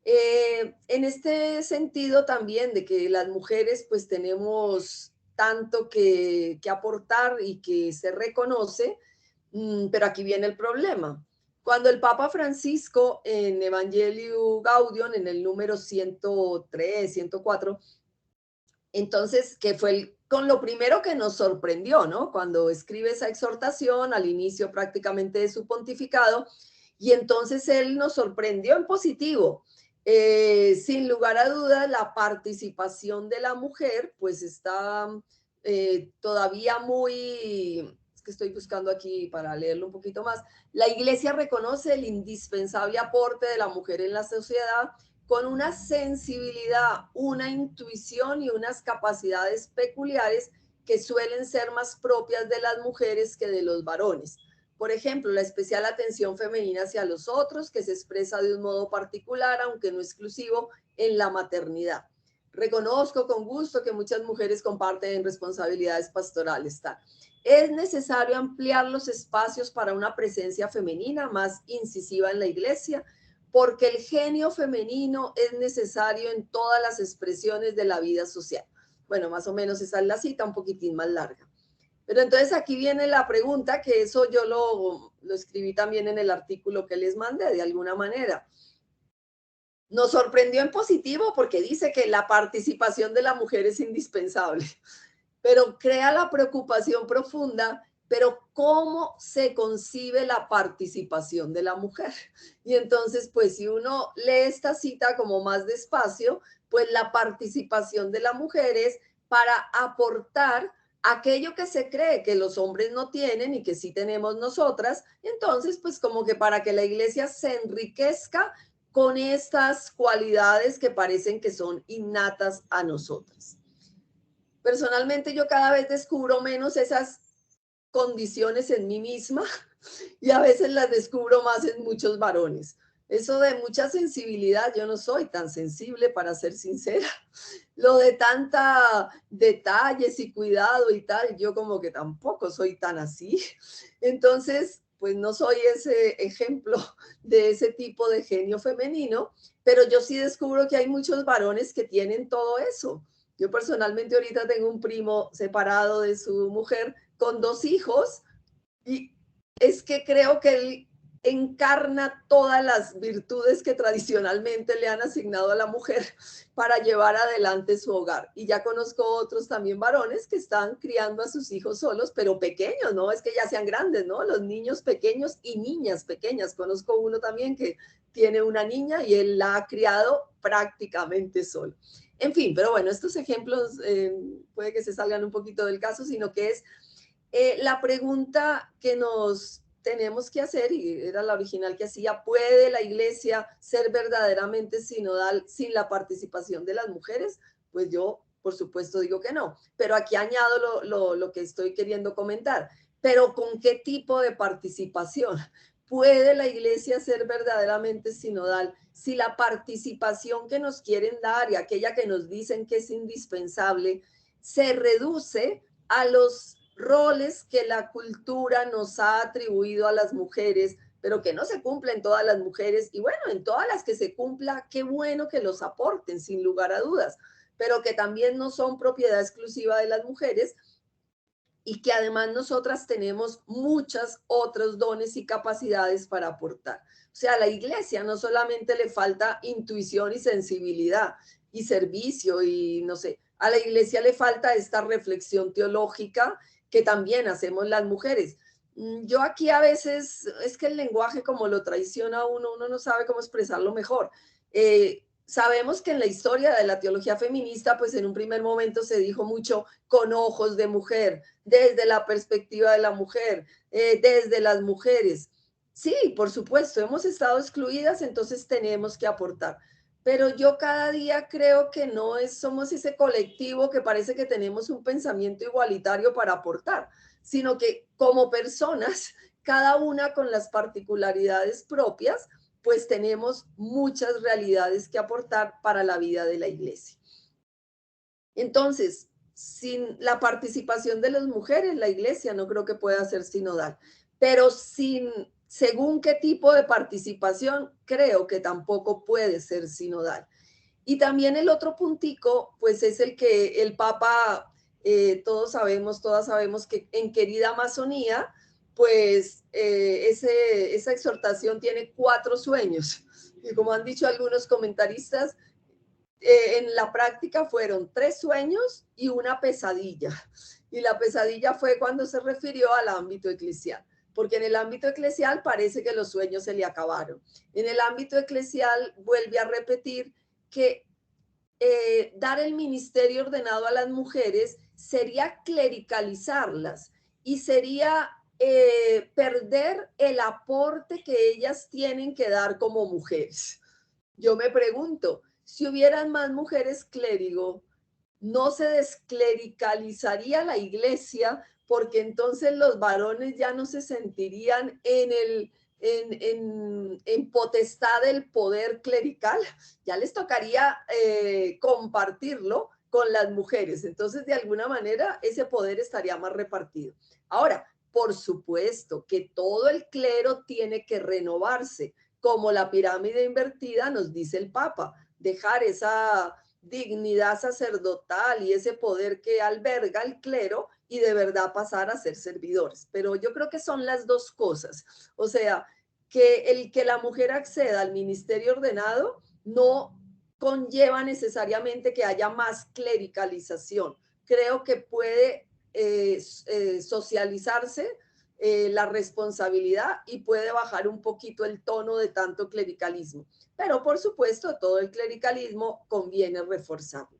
En este sentido también de que las mujeres pues tenemos tanto que aportar y que se reconoce, pero aquí viene el problema. Cuando el Papa Francisco en Evangelii Gaudium, en el número 103, 104, entonces, que fue con lo primero que nos sorprendió, ¿no? Cuando escribe esa exhortación al inicio prácticamente de su pontificado, y entonces él nos sorprendió en positivo. Sin lugar a dudas, la participación de la mujer, pues está todavía muy que estoy buscando aquí para leerlo un poquito más. La Iglesia reconoce el indispensable aporte de la mujer en la sociedad con una sensibilidad, una intuición y unas capacidades peculiares que suelen ser más propias de las mujeres que de los varones. Por ejemplo, la especial atención femenina hacia los otros, que se expresa de un modo particular, aunque no exclusivo, en la maternidad. Reconozco con gusto que muchas mujeres comparten responsabilidades pastorales. Es necesario ampliar los espacios para una presencia femenina más incisiva en la iglesia, porque el genio femenino es necesario en todas las expresiones de la vida social. Bueno, más o menos esa es la cita, un poquitín más larga. Pero entonces aquí viene la pregunta, que eso yo lo escribí también en el artículo que les mandé de alguna manera. Nos sorprendió en positivo porque dice que la participación de la mujer es indispensable, pero crea la preocupación profunda, pero ¿cómo se concibe la participación de la mujer? Y entonces, pues si uno lee esta cita como más despacio, pues la participación de la mujer es para aportar aquello que se cree que los hombres no tienen y que sí tenemos nosotras. Entonces, pues como que para que la iglesia se enriquezca con estas cualidades que parecen que son innatas a nosotras. Personalmente yo cada vez descubro menos esas condiciones en mí misma y a veces las descubro más en muchos varones. Eso de mucha sensibilidad, yo no soy tan sensible, para ser sincera. Lo de tanta detalles y cuidado y tal, yo como que tampoco soy tan así. Entonces, pues no soy ese ejemplo de ese tipo de genio femenino, pero yo sí descubro que hay muchos varones que tienen todo eso. Yo personalmente ahorita tengo un primo separado de su mujer con 2 hijos y es que creo que él encarna todas las virtudes que tradicionalmente le han asignado a la mujer para llevar adelante su hogar. Y ya conozco otros también varones que están criando a sus hijos solos, pero pequeños, no es que ya sean grandes, ¿no? Los niños pequeños y niñas pequeñas. Conozco uno también que tiene una niña y él la ha criado prácticamente solo. En fin, pero bueno, estos ejemplos puede que se salgan un poquito del caso, sino que es la pregunta que nos tenemos que hacer, y era la original que hacía: ¿puede la iglesia ser verdaderamente sinodal sin la participación de las mujeres? Pues yo, por supuesto, digo que no, pero aquí añado lo que estoy queriendo comentar. ¿Pero con qué tipo de participación? ¿Puede la iglesia ser verdaderamente sinodal si la participación que nos quieren dar y aquella que nos dicen que es indispensable se reduce a los roles que la cultura nos ha atribuido a las mujeres, pero que no se cumplen todas las mujeres? Y bueno, en todas las que se cumpla, qué bueno que los aporten, sin lugar a dudas, pero que también no son propiedad exclusiva de las mujeres y que además nosotras tenemos muchos otros dones y capacidades para aportar. O sea, a la iglesia no solamente le falta intuición y sensibilidad y servicio y no sé, a la iglesia le falta esta reflexión teológica que también hacemos las mujeres. Yo aquí a veces, es que el lenguaje como lo traiciona a uno, uno no sabe cómo expresarlo mejor. Sabemos que en la historia de la teología feminista, pues en un primer momento se dijo mucho con ojos de mujer, desde la perspectiva de la mujer, desde las mujeres. Sí, por supuesto, hemos estado excluidas, entonces tenemos que aportar. Pero yo cada día creo que no somos ese colectivo que parece que tenemos un pensamiento igualitario para aportar, sino que como personas, cada una con las particularidades propias, pues tenemos muchas realidades que aportar para la vida de la iglesia. Entonces, sin la participación de las mujeres, la iglesia no creo que pueda ser sinodal, pero según qué tipo de participación, creo que tampoco puede ser sinodal. Y también el otro puntico, pues es el que el Papa, todas sabemos que en Querida Amazonía, pues esa exhortación tiene 4 sueños. Y como han dicho algunos comentaristas, en la práctica fueron 3 sueños y una pesadilla. Y la pesadilla fue cuando se refirió al ámbito eclesial, porque en el ámbito eclesial parece que los sueños se le acabaron. En el ámbito eclesial vuelve a repetir que dar el ministerio ordenado a las mujeres sería clericalizarlas y sería perder el aporte que ellas tienen que dar como mujeres. Yo me pregunto, si hubieran más mujeres clérigo, ¿no se desclericalizaría la iglesia? Porque entonces los varones ya no se sentirían en potestad del poder clerical, ya les tocaría compartirlo con las mujeres. Entonces, de alguna manera, ese poder estaría más repartido. Ahora, por supuesto que todo el clero tiene que renovarse, como la pirámide invertida nos dice el Papa, dejar esa dignidad sacerdotal y ese poder que alberga el clero y de verdad pasar a ser servidores. Pero yo creo que son las dos cosas. O sea, que la mujer acceda al ministerio ordenado no conlleva necesariamente que haya más clericalización. Creo que puede socializarse la responsabilidad y puede bajar un poquito el tono de tanto clericalismo. Pero por supuesto, todo el clericalismo conviene reforzarlo.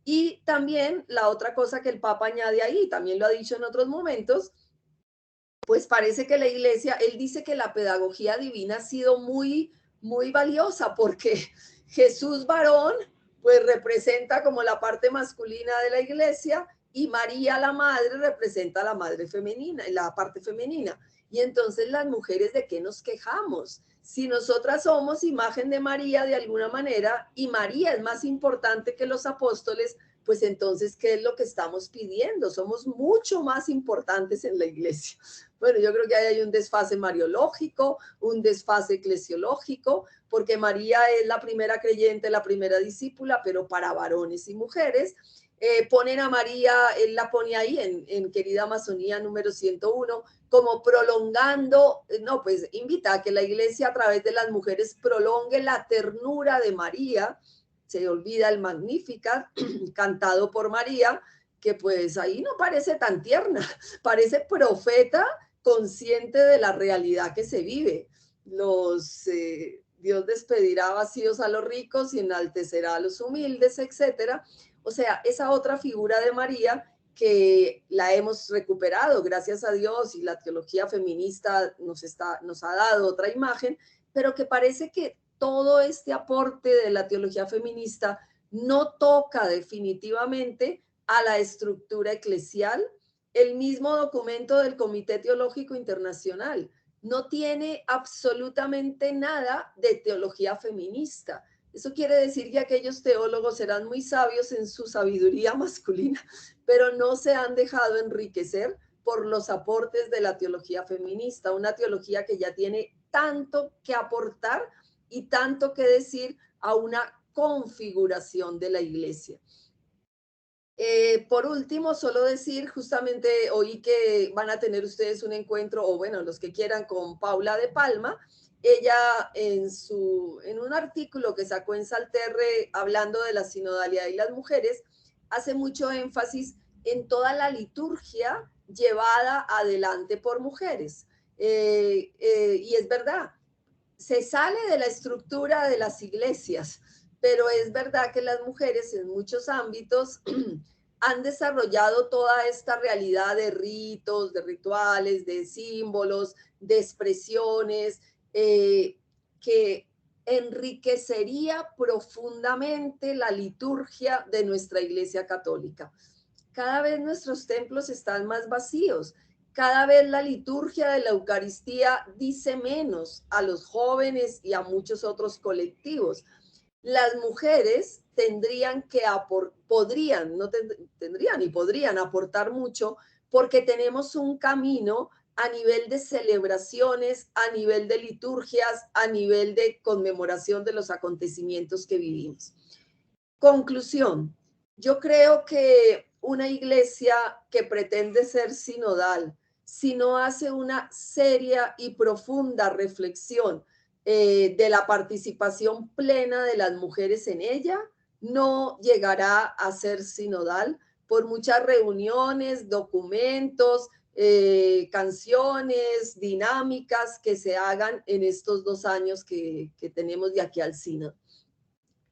Y también la otra cosa que el Papa añade ahí, también lo ha dicho en otros momentos, pues parece que la iglesia, él dice que la pedagogía divina ha sido muy, muy valiosa porque Jesús varón, pues representa como la parte masculina de la iglesia y María la madre representa la madre femenina, la parte femenina. Y entonces las mujeres, ¿de qué nos quejamos? Si nosotras somos imagen de María de alguna manera y María es más importante que los apóstoles, pues entonces, ¿qué es lo que estamos pidiendo? Somos mucho más importantes en la iglesia. Bueno, yo creo que ahí hay un desfase mariológico, un desfase eclesiológico, porque María es la primera creyente, la primera discípula, pero para varones y mujeres. Ponen a María, él la pone ahí en Querida Amazonía número 101, como prolongando, no, pues invita a que la iglesia a través de las mujeres prolongue la ternura de María. Se olvida el Magnificat, cantado por María, que pues ahí no parece tan tierna, parece profeta consciente de la realidad que se vive. Dios despedirá vacíos a los ricos y enaltecerá a los humildes, etcétera. O sea, esa otra figura de María que la hemos recuperado, gracias a Dios, y la teología feminista nos ha dado otra imagen, pero que parece que todo este aporte de la teología feminista no toca definitivamente a la estructura eclesial. El mismo documento del Comité Teológico Internacional no tiene absolutamente nada de teología feminista. Eso quiere decir que aquellos teólogos serán muy sabios en su sabiduría masculina, pero no se han dejado enriquecer por los aportes de la teología feminista, una teología que ya tiene tanto que aportar y tanto que decir a una configuración de la iglesia. Por último, solo decir, justamente oí que van a tener ustedes un encuentro, o bueno, los que quieran, con Paula de Palma. Ella en un artículo que sacó en Salterre hablando de la sinodalidad y las mujeres, hace mucho énfasis en toda la liturgia llevada adelante por mujeres. Y es verdad, se sale de la estructura de las iglesias, pero es verdad que las mujeres en muchos ámbitos han desarrollado toda esta realidad de ritos, de rituales, de símbolos, de expresiones, que enriquecería profundamente la liturgia de nuestra Iglesia Católica. Cada vez nuestros templos están más vacíos. Cada vez la liturgia de la Eucaristía dice menos a los jóvenes y a muchos otros colectivos. Las mujeres podrían aportar mucho porque tenemos un camino a nivel de celebraciones, a nivel de liturgias, a nivel de conmemoración de los acontecimientos que vivimos. Conclusión, yo creo que una iglesia que pretende ser sinodal, si no hace una seria y profunda reflexión de la participación plena de las mujeres en ella, no llegará a ser sinodal por muchas reuniones, documentos, canciones, dinámicas que se hagan en estos 2 años que tenemos de aquí al sínodo.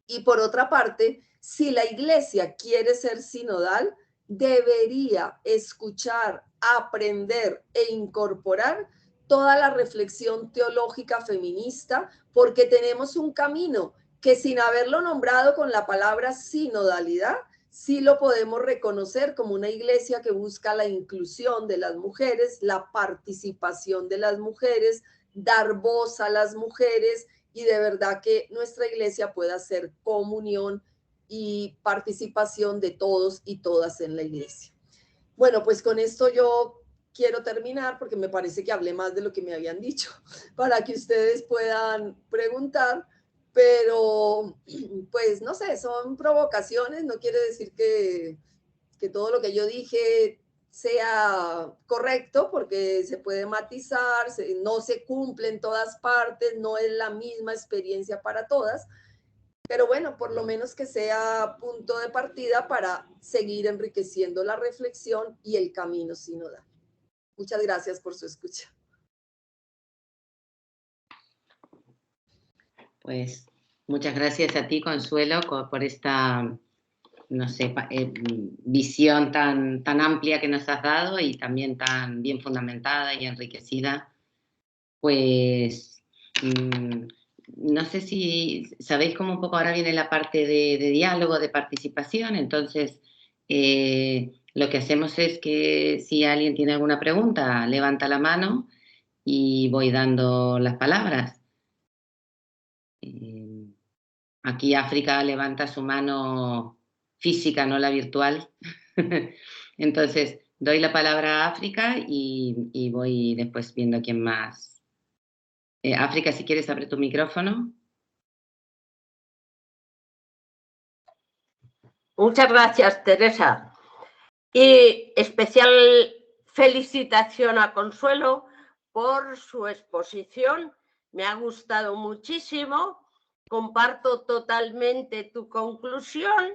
Y por otra parte, si la iglesia quiere ser sinodal, debería escuchar, aprender e incorporar toda la reflexión teológica feminista, porque tenemos un camino que, sin haberlo nombrado con la palabra sinodalidad, sí lo podemos reconocer como una iglesia que busca la inclusión de las mujeres, la participación de las mujeres, dar voz a las mujeres, y de verdad que nuestra iglesia pueda ser comunión y participación de todos y todas en la iglesia. Bueno, pues con esto yo quiero terminar, porque me parece que hablé más de lo que me habían dicho, para que ustedes puedan preguntar, pero pues no sé, son provocaciones, no quiere decir que todo lo que yo dije sea correcto, porque se puede matizar, no se cumple en todas partes, no es la misma experiencia para todas, pero bueno, por lo menos que sea punto de partida para seguir enriqueciendo la reflexión y el camino sinodal. Muchas gracias por su escucha. Pues muchas gracias a ti, Consuelo, por esta, no sé, visión tan amplia que nos has dado y también tan bien fundamentada y enriquecida. Pues no sé si sabéis cómo un poco ahora viene la parte de diálogo, de participación. Entonces lo que hacemos es que si alguien tiene alguna pregunta, levanta la mano y voy dando las palabras. Aquí África levanta su mano física, no la virtual. Entonces doy la palabra a África y voy después viendo quién más. África, si quieres, abre tu micrófono. Muchas gracias, Teresa. Y especial felicitación a Consuelo por su exposición. Me ha gustado muchísimo. Comparto totalmente tu conclusión,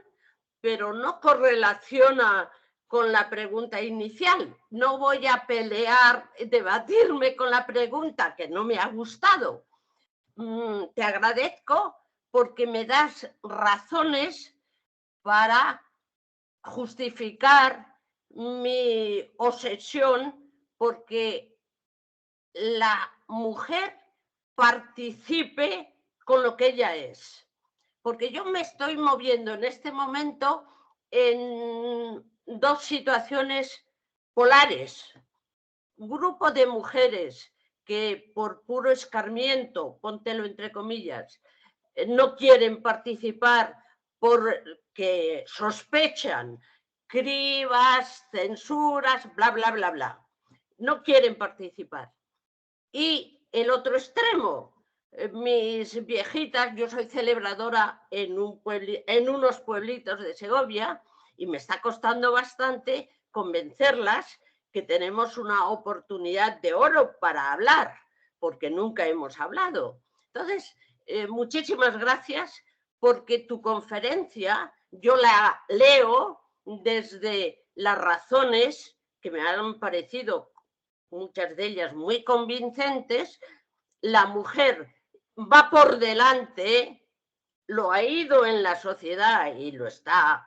pero no correlaciona con la pregunta inicial. No voy a pelear, debatirme con la pregunta que no me ha gustado. Te agradezco porque me das razones para justificar mi obsesión porque la mujer participe con lo que ella es. Porque yo me estoy moviendo en este momento en dos situaciones polares. Un grupo de mujeres que por puro escarmiento, póntelo entre comillas, no quieren participar porque sospechan cribas, censuras, bla, bla, bla, bla. No quieren participar. Y el otro extremo, mis viejitas, yo soy celebradora en unos pueblitos de Segovia y me está costando bastante convencerlas que tenemos una oportunidad de oro para hablar, porque nunca hemos hablado. Entonces, muchísimas gracias, porque tu conferencia yo la leo desde las razones que me han parecido, muchas de ellas muy convincentes. La mujer va por delante, lo ha ido en la sociedad y lo está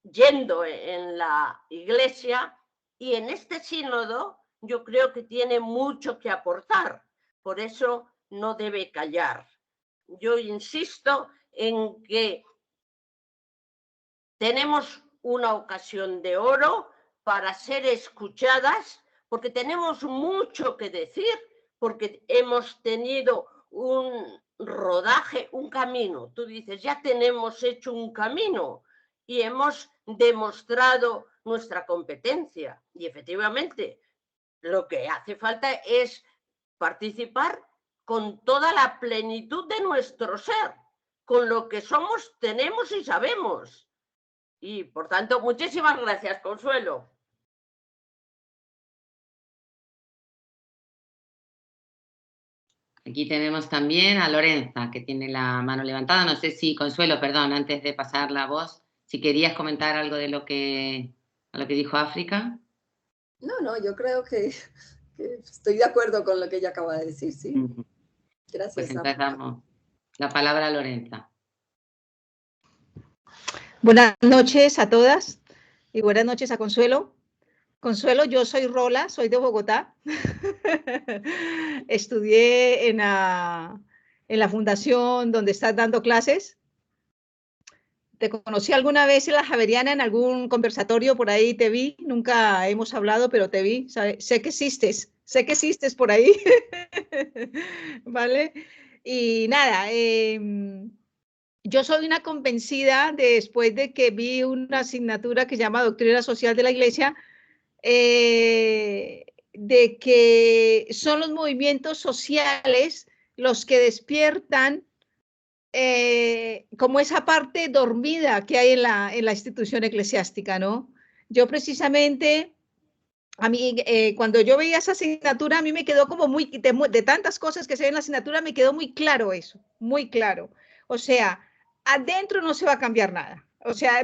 yendo en la iglesia, y en este sínodo yo creo que tiene mucho que aportar, por eso no debe callar. Yo insisto en que tenemos una ocasión de oro para ser escuchadas, porque tenemos mucho que decir, porque hemos tenido un rodaje, un camino. Tú dices, ya tenemos hecho un camino y hemos demostrado nuestra competencia. Y efectivamente, lo que hace falta es participar con toda la plenitud de nuestro ser, con lo que somos, tenemos y sabemos. Y, por tanto, muchísimas gracias, Consuelo. Aquí tenemos también a Lorenza, que tiene la mano levantada. No sé si, Consuelo, perdón, antes de pasar la voz, si querías comentar algo de lo que dijo África. No, yo creo que estoy de acuerdo con lo que ella acaba de decir, sí. Gracias. Pues entonces damos la palabra a Lorenza. Buenas noches a todas. y buenas noches a Consuelo. Consuelo, yo soy Rola, soy de Bogotá. Estudié en la fundación donde estás dando clases. Te conocí alguna vez en la Javeriana, en algún conversatorio, por ahí te vi. Nunca hemos hablado, pero te vi. Sé que existes por ahí. ¿Vale? Y nada, yo soy una convencida después de que vi una asignatura que se llama Doctrina Social de la Iglesia, de que son los movimientos sociales los que despiertan como esa parte dormida que hay en la institución eclesiástica, ¿no? Yo precisamente, a mí, cuando yo veía esa asignatura, a mí me quedó como de tantas cosas que se ven en la asignatura, me quedó muy claro eso, muy claro. O sea, adentro no se va a cambiar nada. O sea,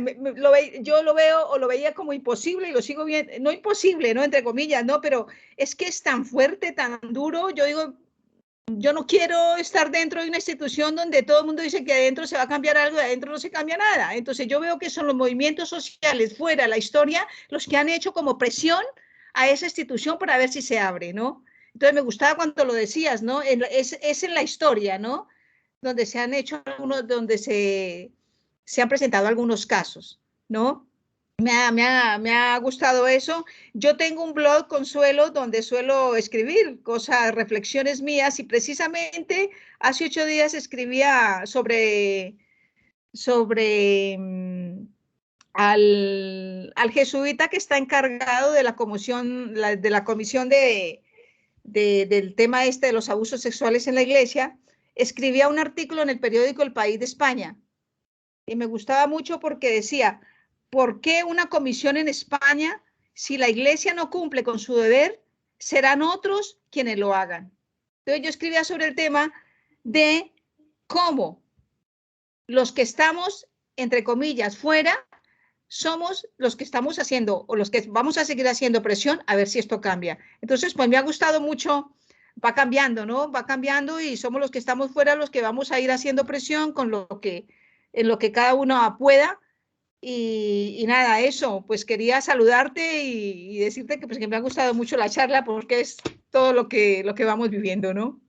yo lo veo o lo veía como imposible y lo sigo viendo, no imposible, ¿no? Entre comillas, ¿no? Pero es que es tan fuerte, tan duro, yo digo, yo no quiero estar dentro de una institución donde todo el mundo dice que adentro se va a cambiar algo y adentro no se cambia nada. Entonces yo veo que son los movimientos sociales fuera de la historia los que han hecho como presión a esa institución para ver si se abre, ¿no? Entonces me gustaba cuando lo decías, ¿no? Es en la historia, ¿no? Donde se han hecho algunos, donde se han presentado algunos casos, ¿no? Me ha gustado eso. Yo tengo un blog, Consuelo, donde suelo escribir cosas, reflexiones mías, y precisamente hace 8 días escribía sobre al jesuita que está encargado de la comisión, del tema este de los abusos sexuales en la iglesia. Escribía un artículo en el periódico El País de España y me gustaba mucho porque decía, ¿por qué una comisión en España, si la iglesia no cumple con su deber, serán otros quienes lo hagan? Entonces yo escribía sobre el tema de cómo los que estamos, entre comillas, fuera, somos los que estamos haciendo o los que vamos a seguir haciendo presión a ver si esto cambia. Entonces, pues me ha gustado mucho, va cambiando, ¿no? Va cambiando y somos los que estamos fuera los que vamos a ir haciendo presión en lo que cada uno pueda. Y nada, eso, pues quería saludarte y decirte que, pues, que me ha gustado mucho la charla porque es todo lo que vamos viviendo, ¿no?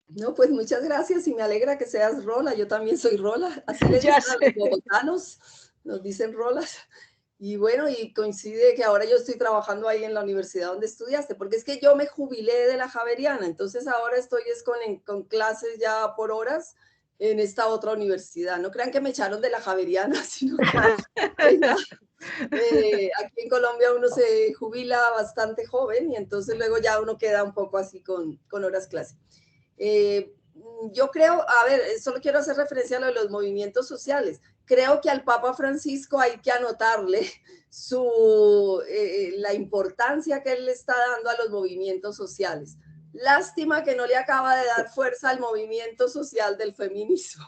No, pues muchas gracias y me alegra que seas Rola, yo también soy Rola, así les dicen a los bogotanos, nos dicen Rolas. Y bueno, y coincide que ahora yo estoy trabajando ahí en la universidad donde estudiaste, porque es que yo me jubilé de la Javeriana, entonces ahora estoy con clases ya por horas en esta otra universidad. No crean que me echaron de la Javeriana, sino que aquí en Colombia uno se jubila bastante joven y entonces luego ya uno queda un poco así con horas clase. Yo creo, a ver, solo quiero hacer referencia a lo de los movimientos sociales. Creo que al Papa Francisco hay que anotarle la importancia que él le está dando a los movimientos sociales. Lástima que no le acaba de dar fuerza al movimiento social del feminismo.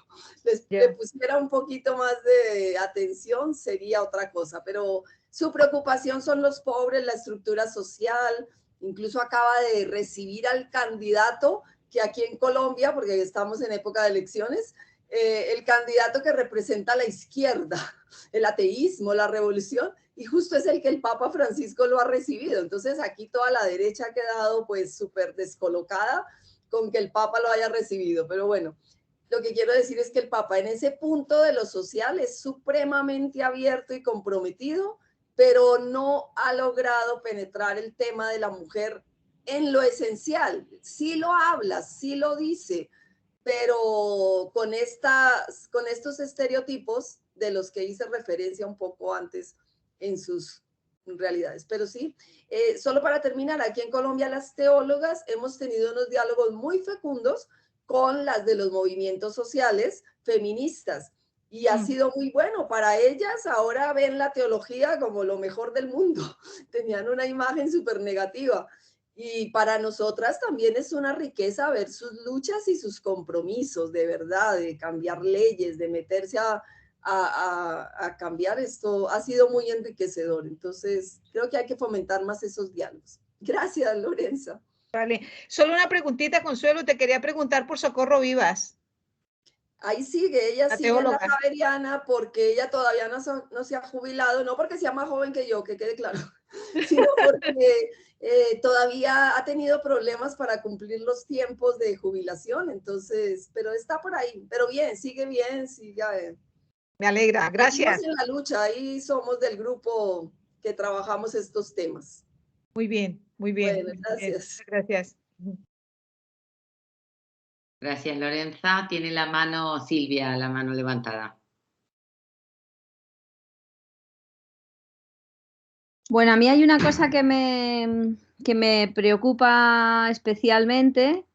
Le pusiera un poquito más de atención, sería otra cosa, pero su preocupación son los pobres, la estructura social. Incluso acaba de recibir al candidato que aquí en Colombia, porque estamos en época de elecciones, el candidato que representa la izquierda, el ateísmo, la revolución, y justo es el que el Papa Francisco lo ha recibido. Entonces aquí toda la derecha ha quedado pues súper descolocada con que el Papa lo haya recibido. Pero bueno, lo que quiero decir es que el Papa en ese punto de lo social es supremamente abierto y comprometido, pero no ha logrado penetrar el tema de la mujer en lo esencial. Sí lo habla, sí lo dice, pero con estos estereotipos de los que hice referencia un poco antes en sus realidades. Pero sí, solo para terminar, aquí en Colombia las teólogas hemos tenido unos diálogos muy fecundos con las de los movimientos sociales feministas y ha sido muy bueno para ellas. Ahora ven la teología como lo mejor del mundo. Tenían una imagen súper negativa. Y para nosotras también es una riqueza ver sus luchas y sus compromisos, de verdad, de cambiar leyes, de meterse a cambiar esto. Ha sido muy enriquecedor. Entonces, creo que hay que fomentar más esos diálogos. Gracias, Lorenza. Vale. Solo una preguntita, Consuelo. Te quería preguntar por Socorro Vivas. ahí sigue, ella La sigue en la teóloga. Javeriana porque ella todavía no se ha jubilado, no porque sea más joven que yo, que quede claro, sino porque todavía ha tenido problemas para cumplir los tiempos de jubilación, entonces, pero está por ahí, pero bien, sigue, Me alegra, gracias. seguimos en la lucha, ahí somos del grupo que trabajamos estos temas. Muy bien, muy bien. Bueno, gracias. Gracias. Gracias, Lorenza. Tiene la mano Silvia, la mano levantada. Bueno, a mí hay una cosa que me preocupa especialmente,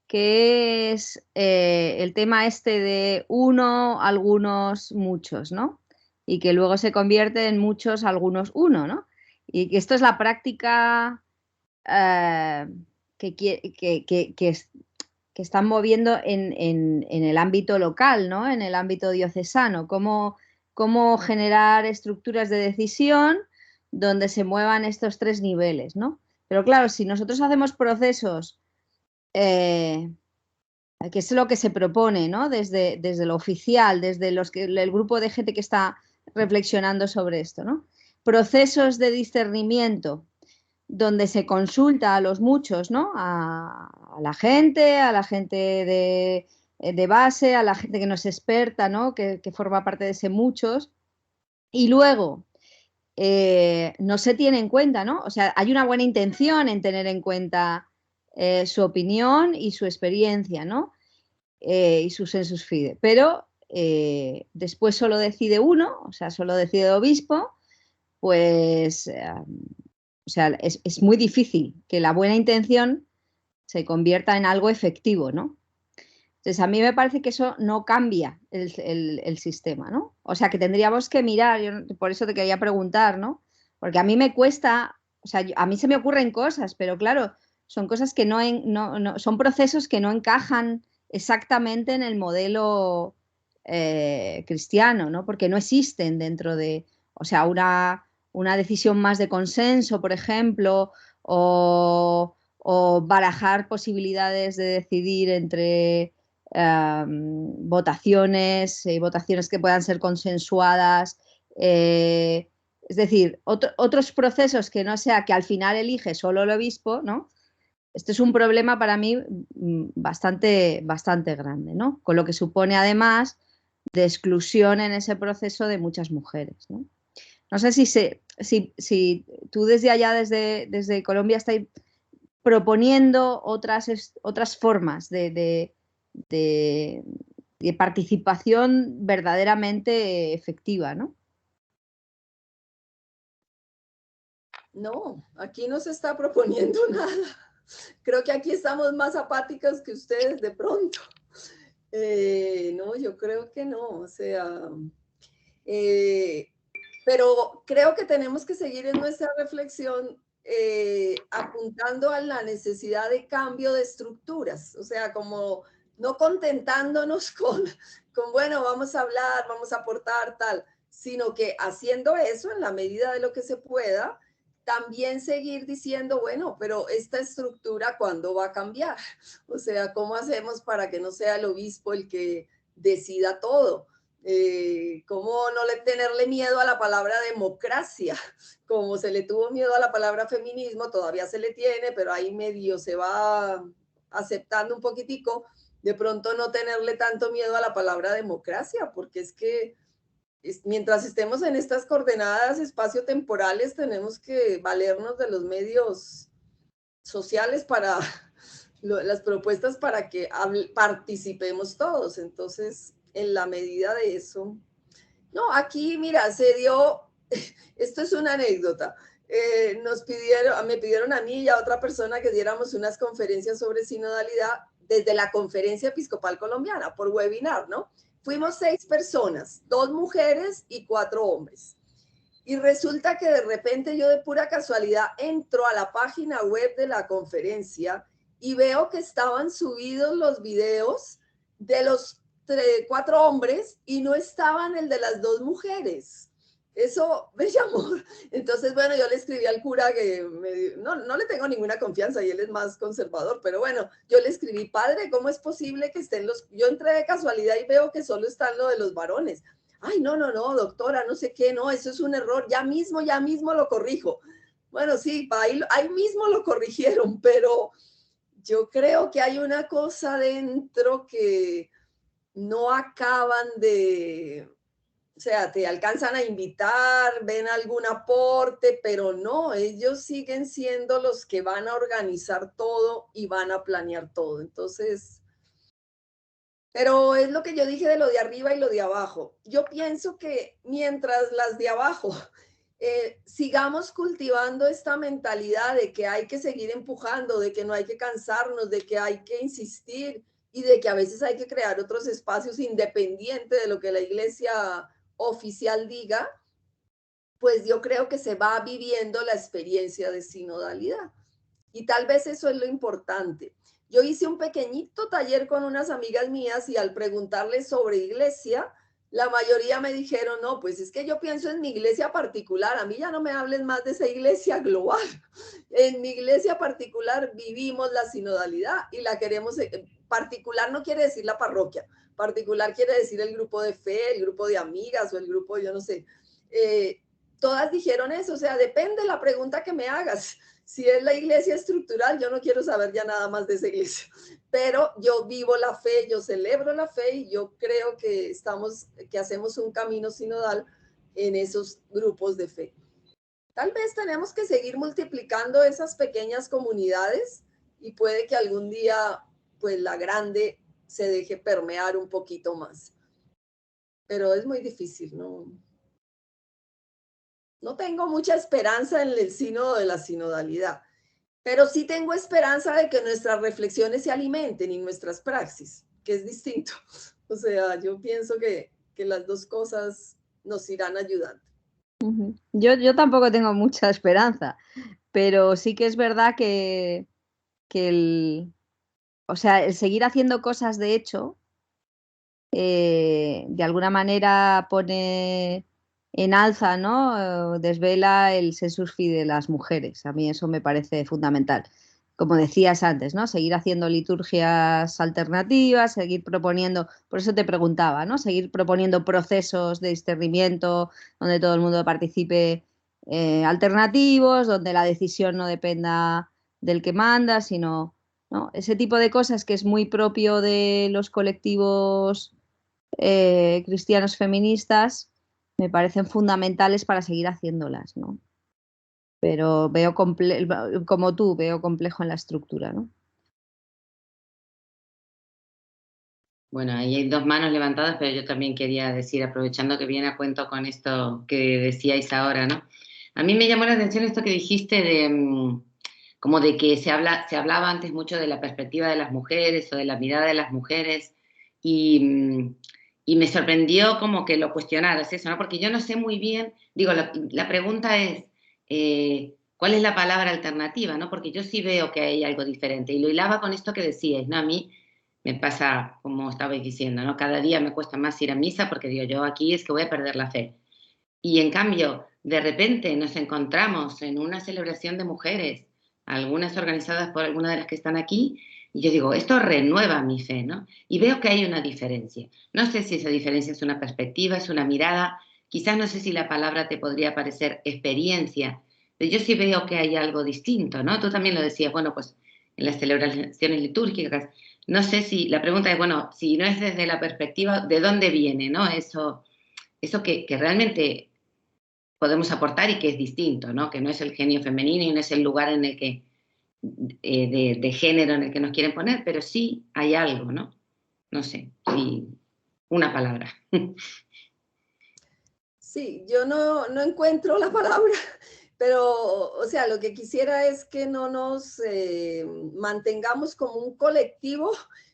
que es el tema este de uno, algunos, muchos, ¿no? Y que luego se convierte en muchos, algunos, uno, ¿no? Y que esto es la práctica que están moviendo en el ámbito local, ¿no? En el ámbito diocesano, cómo generar estructuras de decisión donde se muevan estos tres niveles, ¿no? Pero claro, si nosotros hacemos procesos, que es lo que se propone, ¿no? Desde lo oficial, desde el grupo de gente que está reflexionando sobre esto, ¿no? Procesos de discernimiento donde se consulta a los muchos, ¿no? A la gente de base, a la gente que no es experta, ¿no? Que forma parte de ese muchos. Y luego no se tiene en cuenta, ¿no? O sea, hay una buena intención en tener en cuenta su opinión y su experiencia, ¿no? Y su sensus fide. Pero después solo decide uno, o sea, solo decide el obispo, pues... o sea, es muy difícil que la buena intención se convierta en algo efectivo, ¿no? Entonces, a mí me parece que eso no cambia el sistema, ¿no? O sea, que tendríamos que mirar, yo por eso te quería preguntar, ¿no? Porque a mí me cuesta, o sea, a mí se me ocurren cosas, pero claro, son cosas que son procesos que no encajan exactamente en el modelo cristiano, ¿no? Porque no existen dentro de, o sea, una decisión más de consenso, por ejemplo, o barajar posibilidades de decidir entre votaciones y votaciones que puedan ser consensuadas. Es decir, otros procesos que no sea que al final elige solo el obispo, ¿no? Este es un problema para mí bastante grande, ¿no? Con lo que supone además de exclusión en ese proceso de muchas mujeres, ¿no? No sé si tú desde allá, desde Colombia, estáis proponiendo otras formas de participación verdaderamente efectiva, ¿no? No, aquí no se está proponiendo nada. Creo que aquí estamos más apáticos que ustedes de pronto. No, yo creo que no, o sea, pero creo que tenemos que seguir en nuestra reflexión apuntando a la necesidad de cambio de estructuras, o sea, como no contentándonos con bueno, vamos a hablar, vamos a aportar tal, sino que haciendo eso en la medida de lo que se pueda, también seguir diciendo, bueno, pero esta estructura, ¿cuándo va a cambiar? O sea, ¿cómo hacemos para que no sea el obispo el que decida todo? ¿Cómo no tenerle miedo a la palabra democracia? Como se le tuvo miedo a la palabra feminismo, todavía se le tiene, pero ahí medio se va aceptando un poquitico. De pronto no tenerle tanto miedo a la palabra democracia, porque es que mientras estemos en estas coordenadas espacio-temporales, tenemos que valernos de los medios sociales para las propuestas para que participemos todos. Entonces, en la medida de eso, no, aquí, mira, se dio, esto es una anécdota, me pidieron a mí y a otra persona que diéramos unas conferencias sobre sinodalidad desde la Conferencia Episcopal Colombiana, por webinar, ¿no? Fuimos 6 personas, 2 mujeres y 4 hombres. Y resulta que de repente yo de pura casualidad entro a la página web de la conferencia y veo que estaban subidos los videos de los 4 hombres y no estaban el de las 2 mujeres. Eso me llamó. Entonces entonces, bueno, yo le escribí al cura que no le tengo ninguna confianza y él es más conservador, pero bueno, yo le escribí, padre, ¿cómo es posible que estén yo entré de casualidad y veo que solo están lo de los varones? Ay, no, doctora, no sé qué, no, eso es un error, ya mismo lo corrijo. Bueno, sí, ahí mismo lo corrigieron, pero yo creo que hay una cosa dentro que no acaban de, o sea, te alcanzan a invitar, ven algún aporte, pero no, ellos siguen siendo los que van a organizar todo y van a planear todo. Entonces, pero es lo que yo dije de lo de arriba y lo de abajo. Yo pienso que mientras las de abajo sigamos cultivando esta mentalidad de que hay que seguir empujando, de que no hay que cansarnos, de que hay que insistir y de que a veces hay que crear otros espacios independientes de lo que la iglesia oficial diga, pues yo creo que se va viviendo la experiencia de sinodalidad. Y tal vez eso es lo importante. Yo hice un pequeñito taller con unas amigas mías y al preguntarles sobre iglesia, la mayoría me dijeron, no, pues es que yo pienso en mi iglesia particular, a mí ya no me hables más de esa iglesia global. En mi iglesia particular vivimos la sinodalidad y la queremos, particular no quiere decir la parroquia, particular quiere decir el grupo de fe, el grupo de amigas o el grupo, yo no sé. Todas dijeron eso, o sea, depende de la pregunta que me hagas. Si es la iglesia estructural, yo no quiero saber ya nada más de esa iglesia, pero yo vivo la fe, yo celebro la fe y yo creo que hacemos un camino sinodal en esos grupos de fe. Tal vez tenemos que seguir multiplicando esas pequeñas comunidades y puede que algún día, pues la grande se deje permear un poquito más. Pero es muy difícil, ¿no? No tengo mucha esperanza en el sínodo de la sinodalidad, pero sí tengo esperanza de que nuestras reflexiones se alimenten y nuestras praxis, que es distinto. O sea, yo pienso que las dos cosas nos irán ayudando. Yo tampoco tengo mucha esperanza, pero sí que es verdad que el seguir haciendo cosas de hecho, de alguna manera pone en alza, ¿no? Desvela el sensus fidei de las mujeres. A mí eso me parece fundamental. Como decías antes, ¿no? Seguir haciendo liturgias alternativas, seguir proponiendo, por eso te preguntaba, ¿no? Seguir proponiendo procesos de discernimiento donde todo el mundo participe, alternativos, donde la decisión no dependa del que manda, sino, ¿no? Ese tipo de cosas que es muy propio de los colectivos cristianos feministas, me parecen fundamentales para seguir haciéndolas, ¿no? Pero veo como tú, veo complejo en la estructura, ¿no? Bueno, ahí hay dos manos levantadas, pero yo también quería decir, aprovechando que viene a cuento con esto que decíais ahora, ¿no? A mí me llamó la atención esto que dijiste de como de que se hablaba antes mucho de la perspectiva de las mujeres o de la mirada de las mujeres y me sorprendió como que lo cuestionaras eso, ¿no? Porque yo no sé muy bien, digo, la pregunta es, ¿cuál es la palabra alternativa, no? Porque yo sí veo que hay algo diferente y lo hilaba con esto que decíais, ¿no? A mí me pasa, como estabais diciendo, ¿no? Cada día me cuesta más ir a misa porque digo, yo aquí es que voy a perder la fe. Y en cambio, de repente nos encontramos en una celebración de mujeres, algunas organizadas por algunas de las que están aquí, y yo digo, esto renueva mi fe, ¿no? Y veo que hay una diferencia. No sé si esa diferencia es una perspectiva, es una mirada, quizás no sé si la palabra te podría parecer experiencia, pero yo sí veo que hay algo distinto, ¿no? Tú también lo decías, bueno, pues en las celebraciones litúrgicas, no sé si, la pregunta es, bueno, si no es desde la perspectiva, ¿de dónde viene, no? Eso que realmente podemos aportar y que es distinto, ¿no? Que no es el genio femenino y no es el lugar en el que, de género en el que nos quieren poner, pero sí hay algo, ¿no? No sé, sí, una palabra. Sí, yo no encuentro la palabra, pero, o sea, lo que quisiera es que no nos mantengamos como un colectivo,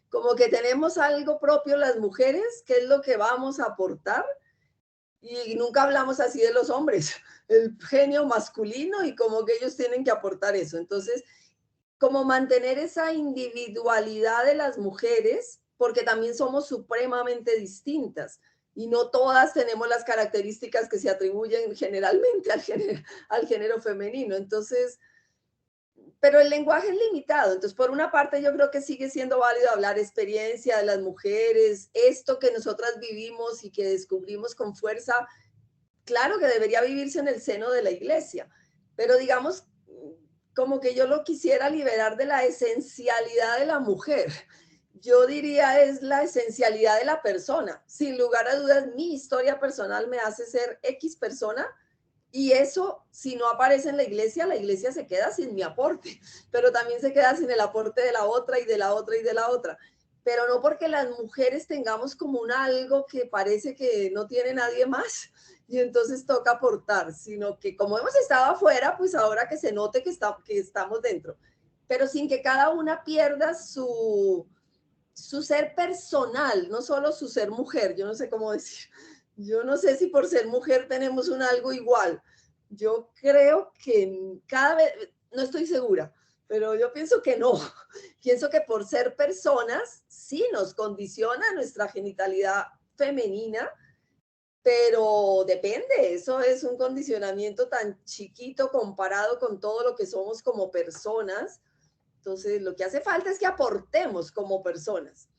como que tenemos algo propio las mujeres, que es lo que vamos a aportar, y nunca hablamos así de los hombres, el genio masculino y como que ellos tienen que aportar eso. Entonces, como mantener esa individualidad de las mujeres, porque también somos supremamente distintas. y no todas tenemos las características que se atribuyen generalmente al género femenino. Entonces, pero el lenguaje es limitado. Entonces, por una parte, yo creo que sigue siendo válido hablar experiencia de las mujeres, esto que nosotras vivimos y que descubrimos con fuerza, claro que debería vivirse en el seno de la iglesia, pero digamos, como que yo lo quisiera liberar de la esencialidad de la mujer. Yo diría es la esencialidad de la persona. Sin lugar a dudas, mi historia personal me hace ser X persona, y eso, si no aparece en la iglesia se queda sin mi aporte, pero también se queda sin el aporte de la otra y de la otra y de la otra. Pero no porque las mujeres tengamos como un algo que parece que no tiene nadie más y entonces toca aportar, sino que como hemos estado afuera, pues ahora que se note que estamos dentro, pero sin que cada una pierda su ser personal, no solo su ser mujer, yo no sé cómo decir. Yo no sé si por ser mujer tenemos un algo igual. Yo creo que cada vez, no estoy segura, pero yo pienso que no. Pienso que por ser personas sí nos condiciona nuestra genitalidad femenina, pero depende, eso es un condicionamiento tan chiquito comparado con todo lo que somos como personas. Entonces, lo que hace falta es que aportemos como personas.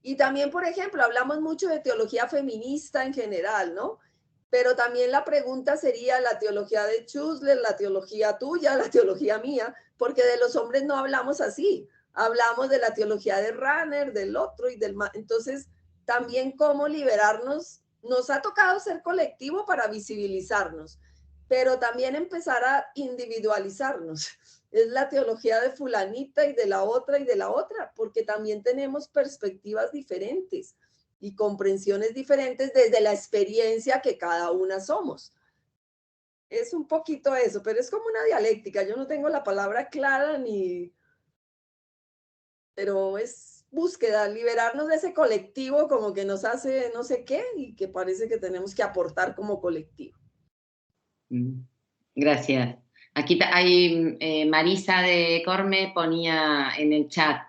Y también, por ejemplo, hablamos mucho de teología feminista en general, ¿no? Pero también la pregunta sería la teología de Schussler, la teología tuya, la teología mía, porque de los hombres no hablamos así. Hablamos de la teología de Rahner, del otro y del más. Entonces, también cómo liberarnos. Nos ha tocado ser colectivo para visibilizarnos, pero también empezar a individualizarnos. Es la teología de fulanita y de la otra y de la otra, porque también tenemos perspectivas diferentes y comprensiones diferentes desde la experiencia que cada una somos. Es un poquito eso, pero es como una dialéctica. Yo no tengo la palabra clara ni... pero es búsqueda, liberarnos de ese colectivo como que nos hace no sé qué y que parece que tenemos que aportar como colectivo. Gracias. Aquí hay Marisa de Corme ponía en el chat,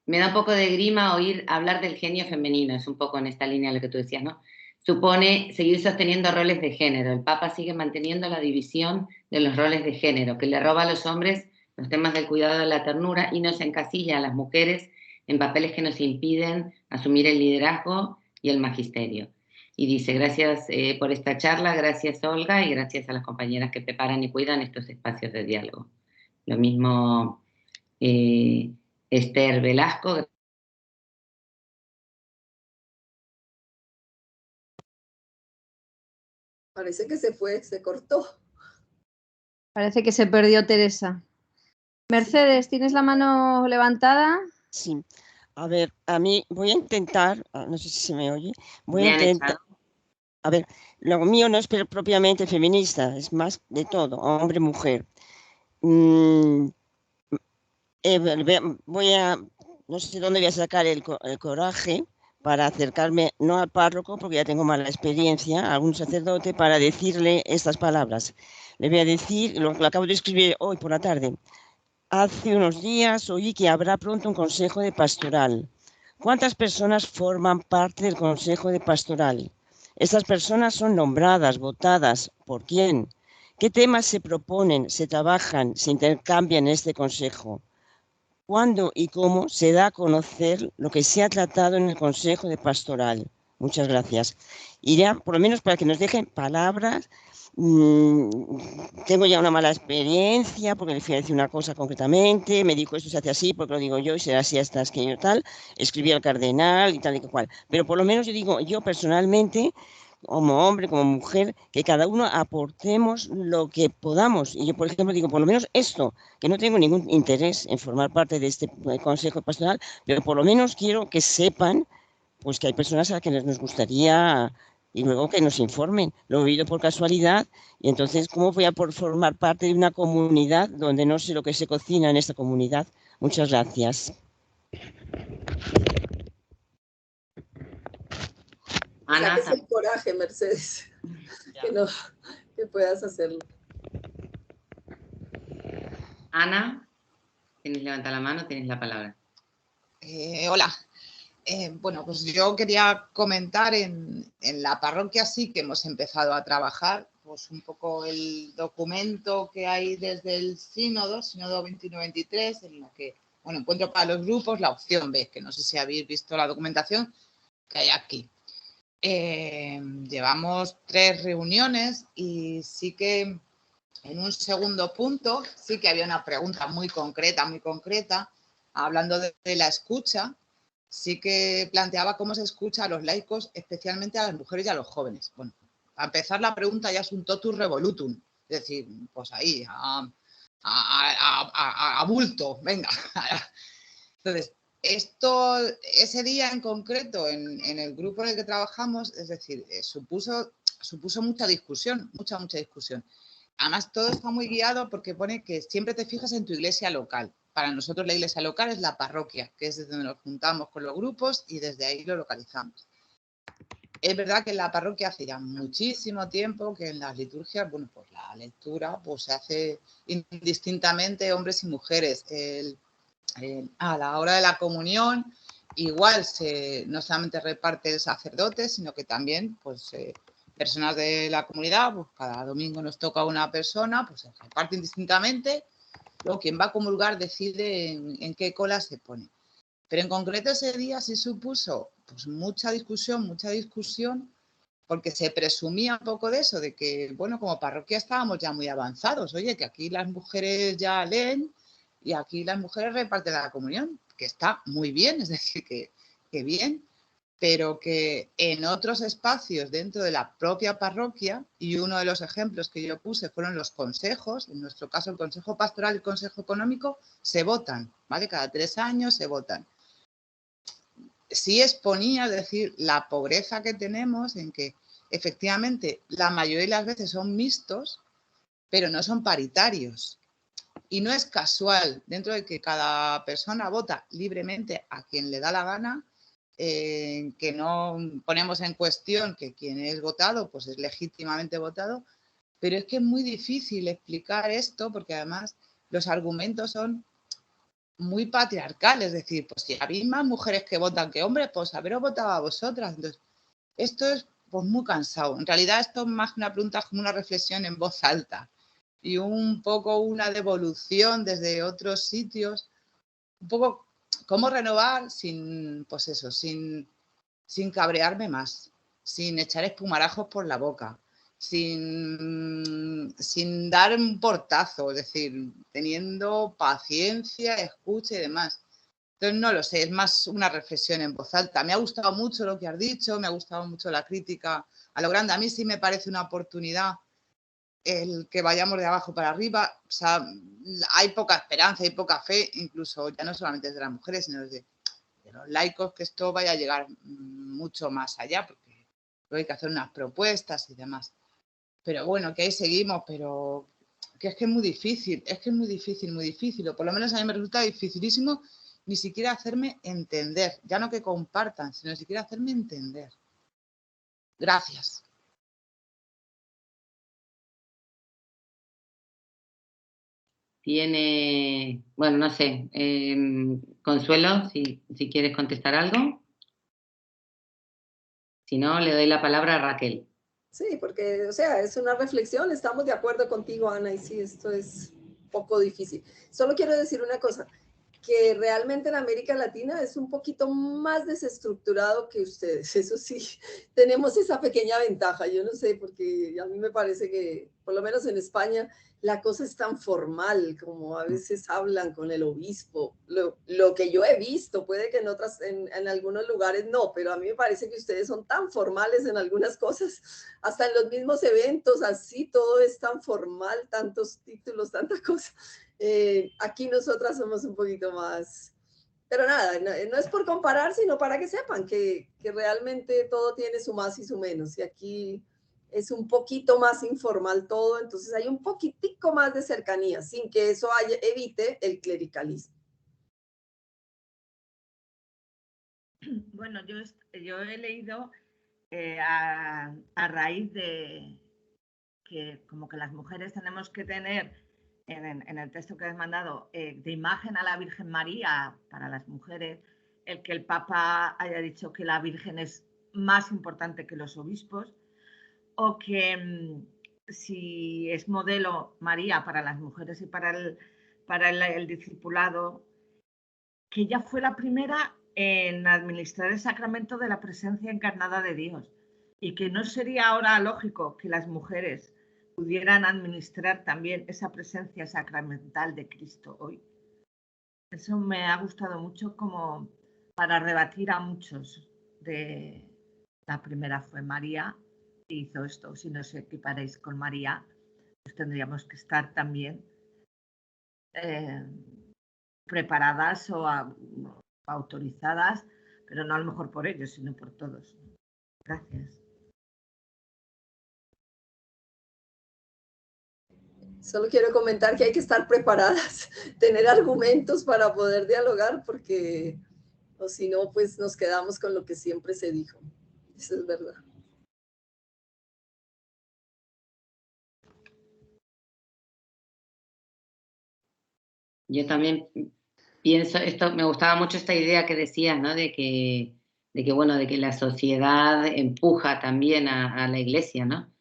me da un poco de grima oír hablar del genio femenino, es un poco en esta línea lo que tú decías, ¿no? Supone seguir sosteniendo roles de género. El Papa sigue manteniendo la división de los roles de género, que le roba a los hombres los temas del cuidado de la ternura y nos encasilla a las mujeres en papeles que nos impiden asumir el liderazgo y el magisterio. Y dice, gracias por esta charla, gracias Olga y gracias a las compañeras que preparan y cuidan estos espacios de diálogo. Lo mismo Esther Velasco. Parece que se fue, se cortó. Parece que se perdió Teresa. Mercedes, ¿tienes la mano levantada? Sí. A ver, a mí voy a intentar, no sé si se me oye, voy a intentar... A ver, lo mío no es propiamente feminista, es más de todo, hombre, mujer. No sé dónde voy a sacar el coraje para acercarme, no al párroco, porque ya tengo mala experiencia, a algún sacerdote, para decirle estas palabras. Le voy a decir, lo acabo de escribir hoy por la tarde. Hace unos días oí que habrá pronto un consejo de pastoral. ¿Cuántas personas forman parte del consejo de pastoral? Estas personas son nombradas, votadas. ¿Por quién? ¿Qué temas se proponen, se trabajan, se intercambian en este consejo? ¿Cuándo y cómo se da a conocer lo que se ha tratado en el consejo de pastoral? Muchas gracias. Y ya, por lo menos para que nos dejen palabras, tengo ya una mala experiencia porque le fui a decir una cosa concretamente, me dijo esto se hace así porque lo digo yo y será así hasta que yo tal, escribí al cardenal y tal y cual, pero por lo menos yo digo yo personalmente, como hombre, como mujer, que cada uno aportemos lo que podamos. Y yo, por ejemplo, digo, por lo menos esto, que no tengo ningún interés en formar parte de este consejo pastoral, pero por lo menos quiero que sepan pues que hay personas a las que nos gustaría y luego que nos informen. Lo he oído por casualidad y entonces, ¿cómo voy a formar parte de una comunidad donde no sé lo que se cocina en esta comunidad? Muchas gracias. Ana, saques el coraje, Mercedes, que puedas hacerlo. Ana, tienes levanta la mano, tienes la palabra. Hola. Bueno, pues yo quería comentar en la parroquia sí que hemos empezado a trabajar pues un poco el documento que hay desde el sínodo 21-23, en lo que, bueno, encuentro para los grupos la opción B, que no sé si habéis visto la documentación que hay aquí. Llevamos 3 reuniones y sí que en un segundo punto sí que había una pregunta muy concreta, hablando de la escucha. Sí que planteaba cómo se escucha a los laicos, especialmente a las mujeres y a los jóvenes. Bueno, a empezar la pregunta ya es un totus revolutum, es decir, pues ahí, a bulto, venga. Entonces, ese día en concreto, en el grupo en el que trabajamos, es decir, supuso mucha discusión, mucha discusión. Además, todo está muy guiado porque pone que siempre te fijas en tu iglesia local. Para nosotros la iglesia local es la parroquia, que es desde donde nos juntamos con los grupos y desde ahí lo localizamos. Es verdad que en la parroquia hace ya muchísimo tiempo que en las liturgias, bueno, pues la lectura pues se hace indistintamente hombres y mujeres. A la hora de la comunión, igual no solamente reparte el sacerdote, sino que también pues, personas de la comunidad, pues cada domingo nos toca una persona, pues se reparte indistintamente. Luego quien va a comulgar decide en qué cola se pone. Pero en concreto ese día sí supuso pues, mucha discusión, porque se presumía un poco de eso, de que, bueno, como parroquia estábamos ya muy avanzados. Oye, que aquí las mujeres ya leen y aquí las mujeres reparten la comunión, que está muy bien, es decir, que bien, pero que en otros espacios dentro de la propia parroquia, y uno de los ejemplos que yo puse fueron los consejos, en nuestro caso el Consejo Pastoral y el Consejo Económico, se votan, ¿vale? Cada 3 años se votan. Sí exponía, es decir, la pobreza que tenemos en que efectivamente la mayoría de las veces son mixtos, pero no son paritarios. Y no es casual, dentro de que cada persona vota libremente a quien le da la gana, que no ponemos en cuestión que quien es votado pues es legítimamente votado, pero es que es muy difícil explicar esto porque además los argumentos son muy patriarcales, es decir, pues si habéis más mujeres que votan que hombres, pues haberos votado a vosotras. Entonces, esto es pues muy cansado. En realidad esto es más que una pregunta, como una reflexión en voz alta y un poco una devolución desde otros sitios, un poco cómo renovar sin, pues eso, sin cabrearme más, sin echar espumarajos por la boca, sin dar un portazo, es decir, teniendo paciencia, escucha y demás. Entonces, no lo sé, es más una reflexión en voz alta. Me ha gustado mucho lo que has dicho, me ha gustado mucho la crítica a lo grande. A mí sí me parece una oportunidad el que vayamos de abajo para arriba. O sea, hay poca esperanza, hay poca fe, incluso ya no solamente desde las mujeres, sino desde los laicos, que esto vaya a llegar mucho más allá, porque hay que hacer unas propuestas y demás. Pero bueno, que ahí seguimos, pero que es que es muy difícil, muy difícil, o por lo menos a mí me resulta dificilísimo ni siquiera hacerme entender, ya no que compartan, sino ni siquiera hacerme entender. Gracias. Tiene, bueno, no sé, Consuelo, si quieres contestar algo. Si no, le doy la palabra a Raquel. Sí, porque, o sea, es una reflexión, estamos de acuerdo contigo, Ana, y sí, esto es un poco difícil. Solo quiero decir una cosa, que realmente en América Latina es un poquito más desestructurado que ustedes. Eso sí, tenemos esa pequeña ventaja. Yo no sé, porque a mí me parece que, por lo menos en España, la cosa es tan formal, como a veces hablan con el obispo. Lo que yo he visto, puede que en algunos lugares no, pero a mí me parece que ustedes son tan formales en algunas cosas, hasta en los mismos eventos, así todo es tan formal, tantos títulos, tantas cosas. Aquí nosotras somos un poquito más, pero nada, no es por comparar, sino para que sepan que realmente todo tiene su más y su menos. Y aquí es un poquito más informal todo, entonces hay un poquitico más de cercanía, sin que eso evite el clericalismo. Bueno, yo he leído a raíz de que como que las mujeres tenemos que tener en el texto que has mandado de imagen a la Virgen María para las mujeres, el que el Papa haya dicho que la Virgen es más importante que los obispos, o que si es modelo María para las mujeres y para el discipulado, que ella fue la primera en administrar el sacramento de la presencia encarnada de Dios, y que no sería ahora lógico que las mujeres pudieran administrar también esa presencia sacramental de Cristo hoy. Eso me ha gustado mucho como para rebatir a muchos de la primera fue María y hizo esto. Si no os equiparéis con María, pues tendríamos que estar también preparadas o autorizadas, pero no a lo mejor por ellos, sino por todos. Gracias. Solo quiero comentar que hay que estar preparadas, tener argumentos para poder dialogar, porque o si no, pues nos quedamos con lo que siempre se dijo. Eso es verdad. Yo también pienso, esto, me gustaba mucho esta idea que decías, ¿no? De que la sociedad empuja también a la iglesia, ¿no?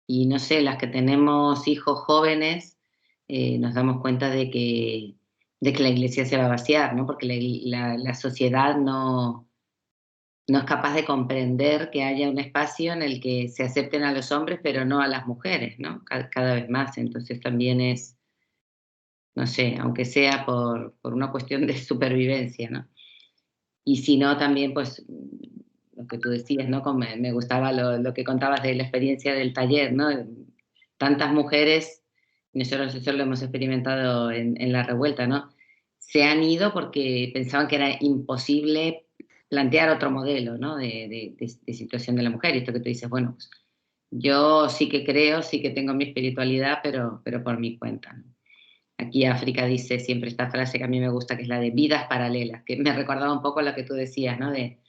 Y no sé, las que tenemos hijos jóvenes, nos damos cuenta de que la iglesia se va a vaciar, ¿no? Porque la sociedad no es capaz de comprender que haya un espacio en el que se acepten a los hombres, pero no a las mujeres, ¿no? Cada vez más. Entonces también es, no sé, aunque sea por una cuestión de supervivencia, ¿no? Y si no, también, pues, lo que tú decías, ¿no? Me gustaba lo que contabas de la experiencia del taller, ¿no? Tantas mujeres, nosotros eso lo hemos experimentado en la revuelta, ¿no? Se han ido porque pensaban que era imposible plantear otro modelo, ¿no? de situación de la mujer. Y esto que tú dices, bueno, pues yo sí que creo, sí que tengo mi espiritualidad, pero por mi cuenta, ¿no? Aquí África dice siempre esta frase que a mí me gusta, que es la de vidas paralelas, que me recordaba un poco lo que tú decías, ¿no? De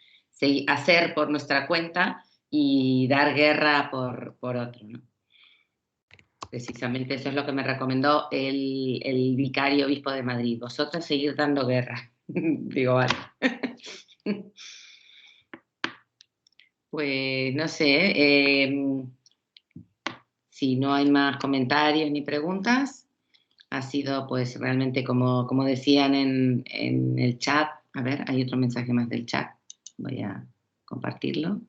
hacer por nuestra cuenta y dar guerra por otro, ¿no? Precisamente eso es lo que me recomendó el vicario obispo de Madrid. Vosotros seguir dando guerra. Digo, vale. Pues no sé, si no hay más comentarios ni preguntas, ha sido pues realmente como decían en el chat. A ver, hay otro mensaje más del chat. Voy a compartirlo.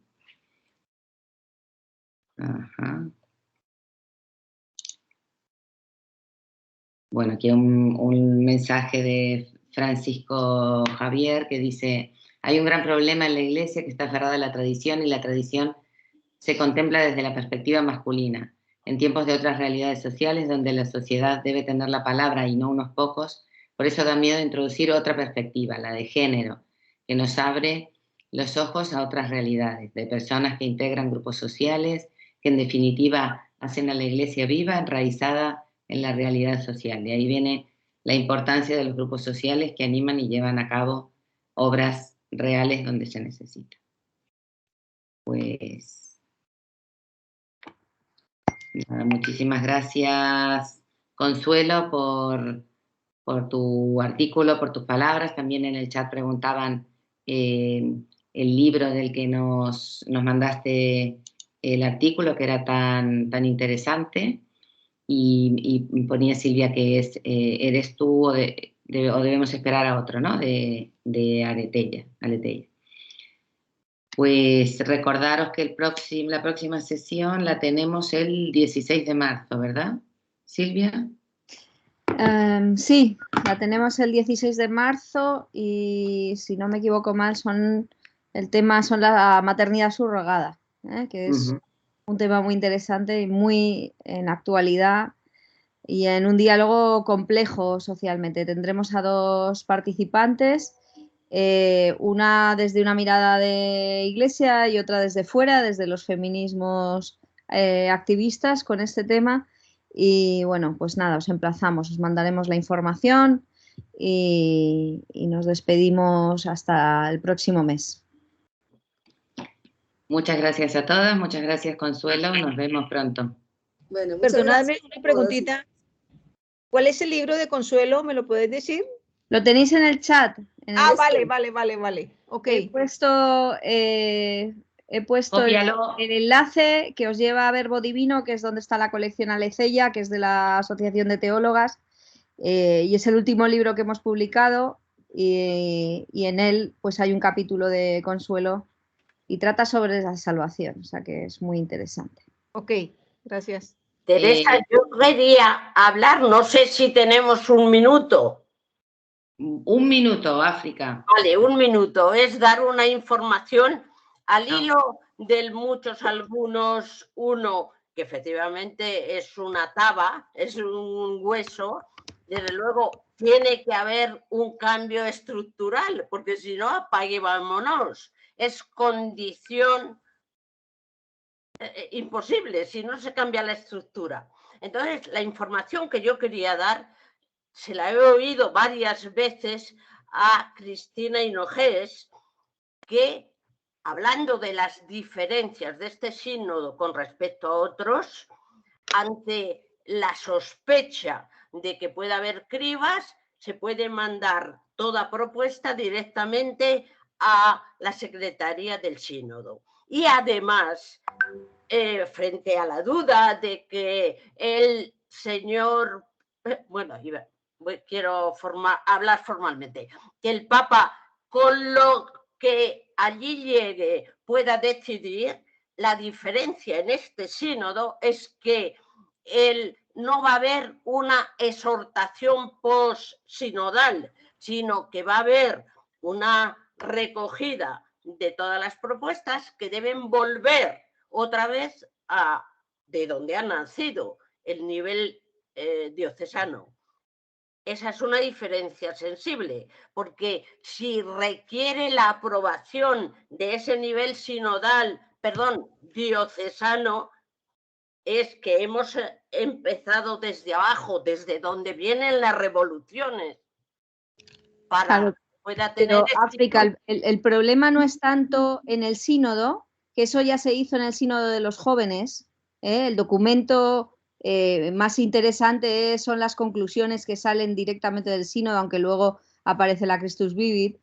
Ajá. Bueno, aquí un mensaje de Francisco Javier que dice: hay un gran problema en la iglesia que está aferrada a la tradición, y la tradición se contempla desde la perspectiva masculina. En tiempos de otras realidades sociales donde la sociedad debe tener la palabra y no unos pocos, por eso da miedo introducir otra perspectiva, la de género, que nos abre los ojos a otras realidades, de personas que integran grupos sociales, que en definitiva hacen a la iglesia viva, enraizada en la realidad social. De ahí viene la importancia de los grupos sociales que animan y llevan a cabo obras reales donde se necesita. Pues nada, muchísimas gracias, Consuelo, por tu artículo, por tus palabras. También en el chat preguntaban el libro del que nos mandaste el artículo, que era tan interesante. Y ponía Silvia que eres tú o debemos esperar a otro, ¿no? De Aletella. Pues recordaros que la próxima sesión la tenemos el 16 de marzo, ¿verdad, Silvia? Sí, la tenemos el 16 de marzo y, si no me equivoco mal, el tema son la maternidad subrogada, que es un tema muy interesante y muy en actualidad y en un diálogo complejo socialmente. Tendremos a dos participantes, una desde una mirada de iglesia y otra desde fuera, desde los feminismos activistas con este tema. Y bueno, pues nada, os emplazamos, os mandaremos la información y nos despedimos hasta el próximo mes. Muchas gracias a todas, muchas gracias, Consuelo, nos vemos pronto. Bueno, perdonadme una preguntita. ¿Cuál es el libro de Consuelo? ¿Me lo puedes decir? Lo tenéis en el chat. Vale. Ok. He puesto Cópialo. el enlace que os lleva a Verbo Divino, que es donde está la colección Alecella, que es de la Asociación de Teólogas, y es el último libro que hemos publicado, y en él pues hay un capítulo de Consuelo y trata sobre la salvación, o sea que es muy interesante. Ok, gracias. Teresa, yo quería hablar, no sé si tenemos un minuto. Un minuto, África. Vale, un minuto. Es dar una información al hilo del muchos algunos, uno que efectivamente es una taba, es un hueso. Desde luego tiene que haber un cambio estructural, porque si no, apague y vámonos. Es condición imposible si no se cambia la estructura. Entonces, la información que yo quería dar, se la he oído varias veces a Cristina Hinojés, que hablando de las diferencias de este sínodo con respecto a otros, ante la sospecha de que pueda haber cribas, se puede mandar toda propuesta directamente a la Secretaría del Sínodo. Y además, frente a la duda de que el señor, bueno, quiero hablar formalmente, que el Papa con lo que allí llegue pueda decidir, la diferencia en este sínodo es que no va a haber una exhortación post-sinodal, sino que va a haber una recogida de todas las propuestas que deben volver otra vez de donde han nacido, el nivel diocesano. Esa es una diferencia sensible, porque si requiere la aprobación de ese nivel sinodal, diocesano, es que hemos empezado desde abajo, desde donde vienen las revoluciones, para claro, que pueda tener pero África, el problema no es tanto en el sínodo, que eso ya se hizo en el sínodo de los jóvenes, el documento más interesante son las conclusiones que salen directamente del sínodo, aunque luego aparece la Christus Vivit,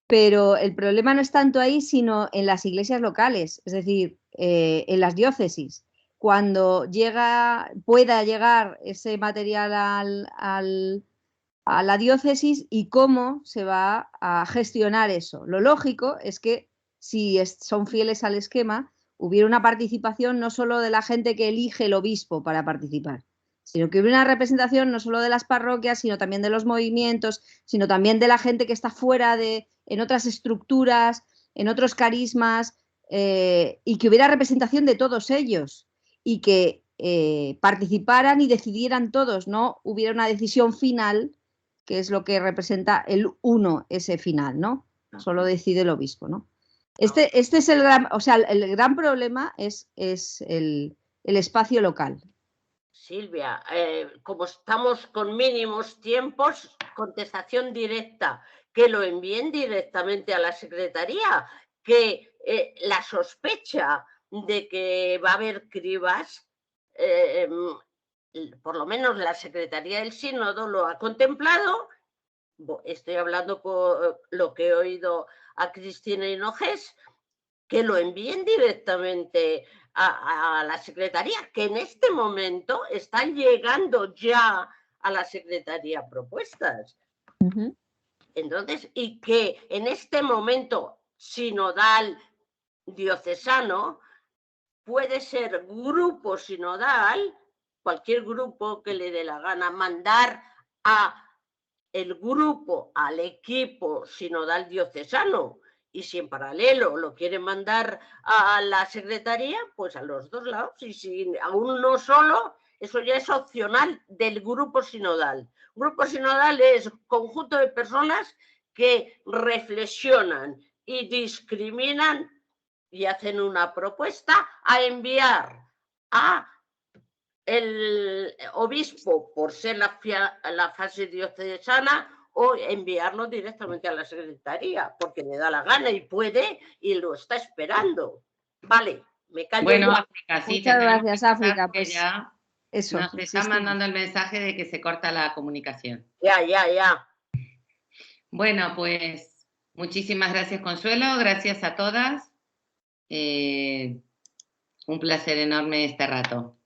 pero el problema no es tanto ahí, sino en las iglesias locales, es decir, en las diócesis. Cuando pueda llegar ese material a la diócesis y cómo se va a gestionar eso. Lo lógico es que si son fieles al esquema, hubiera una participación no solo de la gente que elige el obispo para participar, sino que hubiera una representación no solo de las parroquias, sino también de los movimientos, sino también de la gente que está fuera en otras estructuras, en otros carismas, y que hubiera representación de todos ellos y que participaran y decidieran todos, no hubiera una decisión final, que es lo que representa el uno, ese final, ¿no? Solo decide el obispo, ¿no? Este es el gran problema es el espacio local. Silvia, como estamos con mínimos tiempos, contestación directa, que lo envíen directamente a la Secretaría, que la sospecha de que va a haber cribas, por lo menos la Secretaría del Sínodo lo ha contemplado. Estoy hablando por lo que he oído a Cristina Hinojés, que lo envíen directamente a la Secretaría, que en este momento están llegando ya a la Secretaría propuestas. Entonces, y que en este momento sinodal diocesano puede ser grupo sinodal, cualquier grupo que le dé la gana, mandar el grupo al equipo sinodal diocesano, y si en paralelo lo quieren mandar a la Secretaría, pues a los dos lados, y si a uno solo, eso ya es opcional del grupo sinodal. Grupo sinodal es un conjunto de personas que reflexionan y discriminan y hacen una propuesta a enviar a el obispo por ser la fase diocesana, o enviarlo directamente a la Secretaría, porque le da la gana y puede y lo está esperando. Vale, me callo. Bueno, ya. África, sí. Muchas gracias, África. Pues ya eso. nos está mandando el mensaje de que se corta la comunicación. Ya. Bueno, pues muchísimas gracias, Consuelo, gracias a todas. Un placer enorme este rato.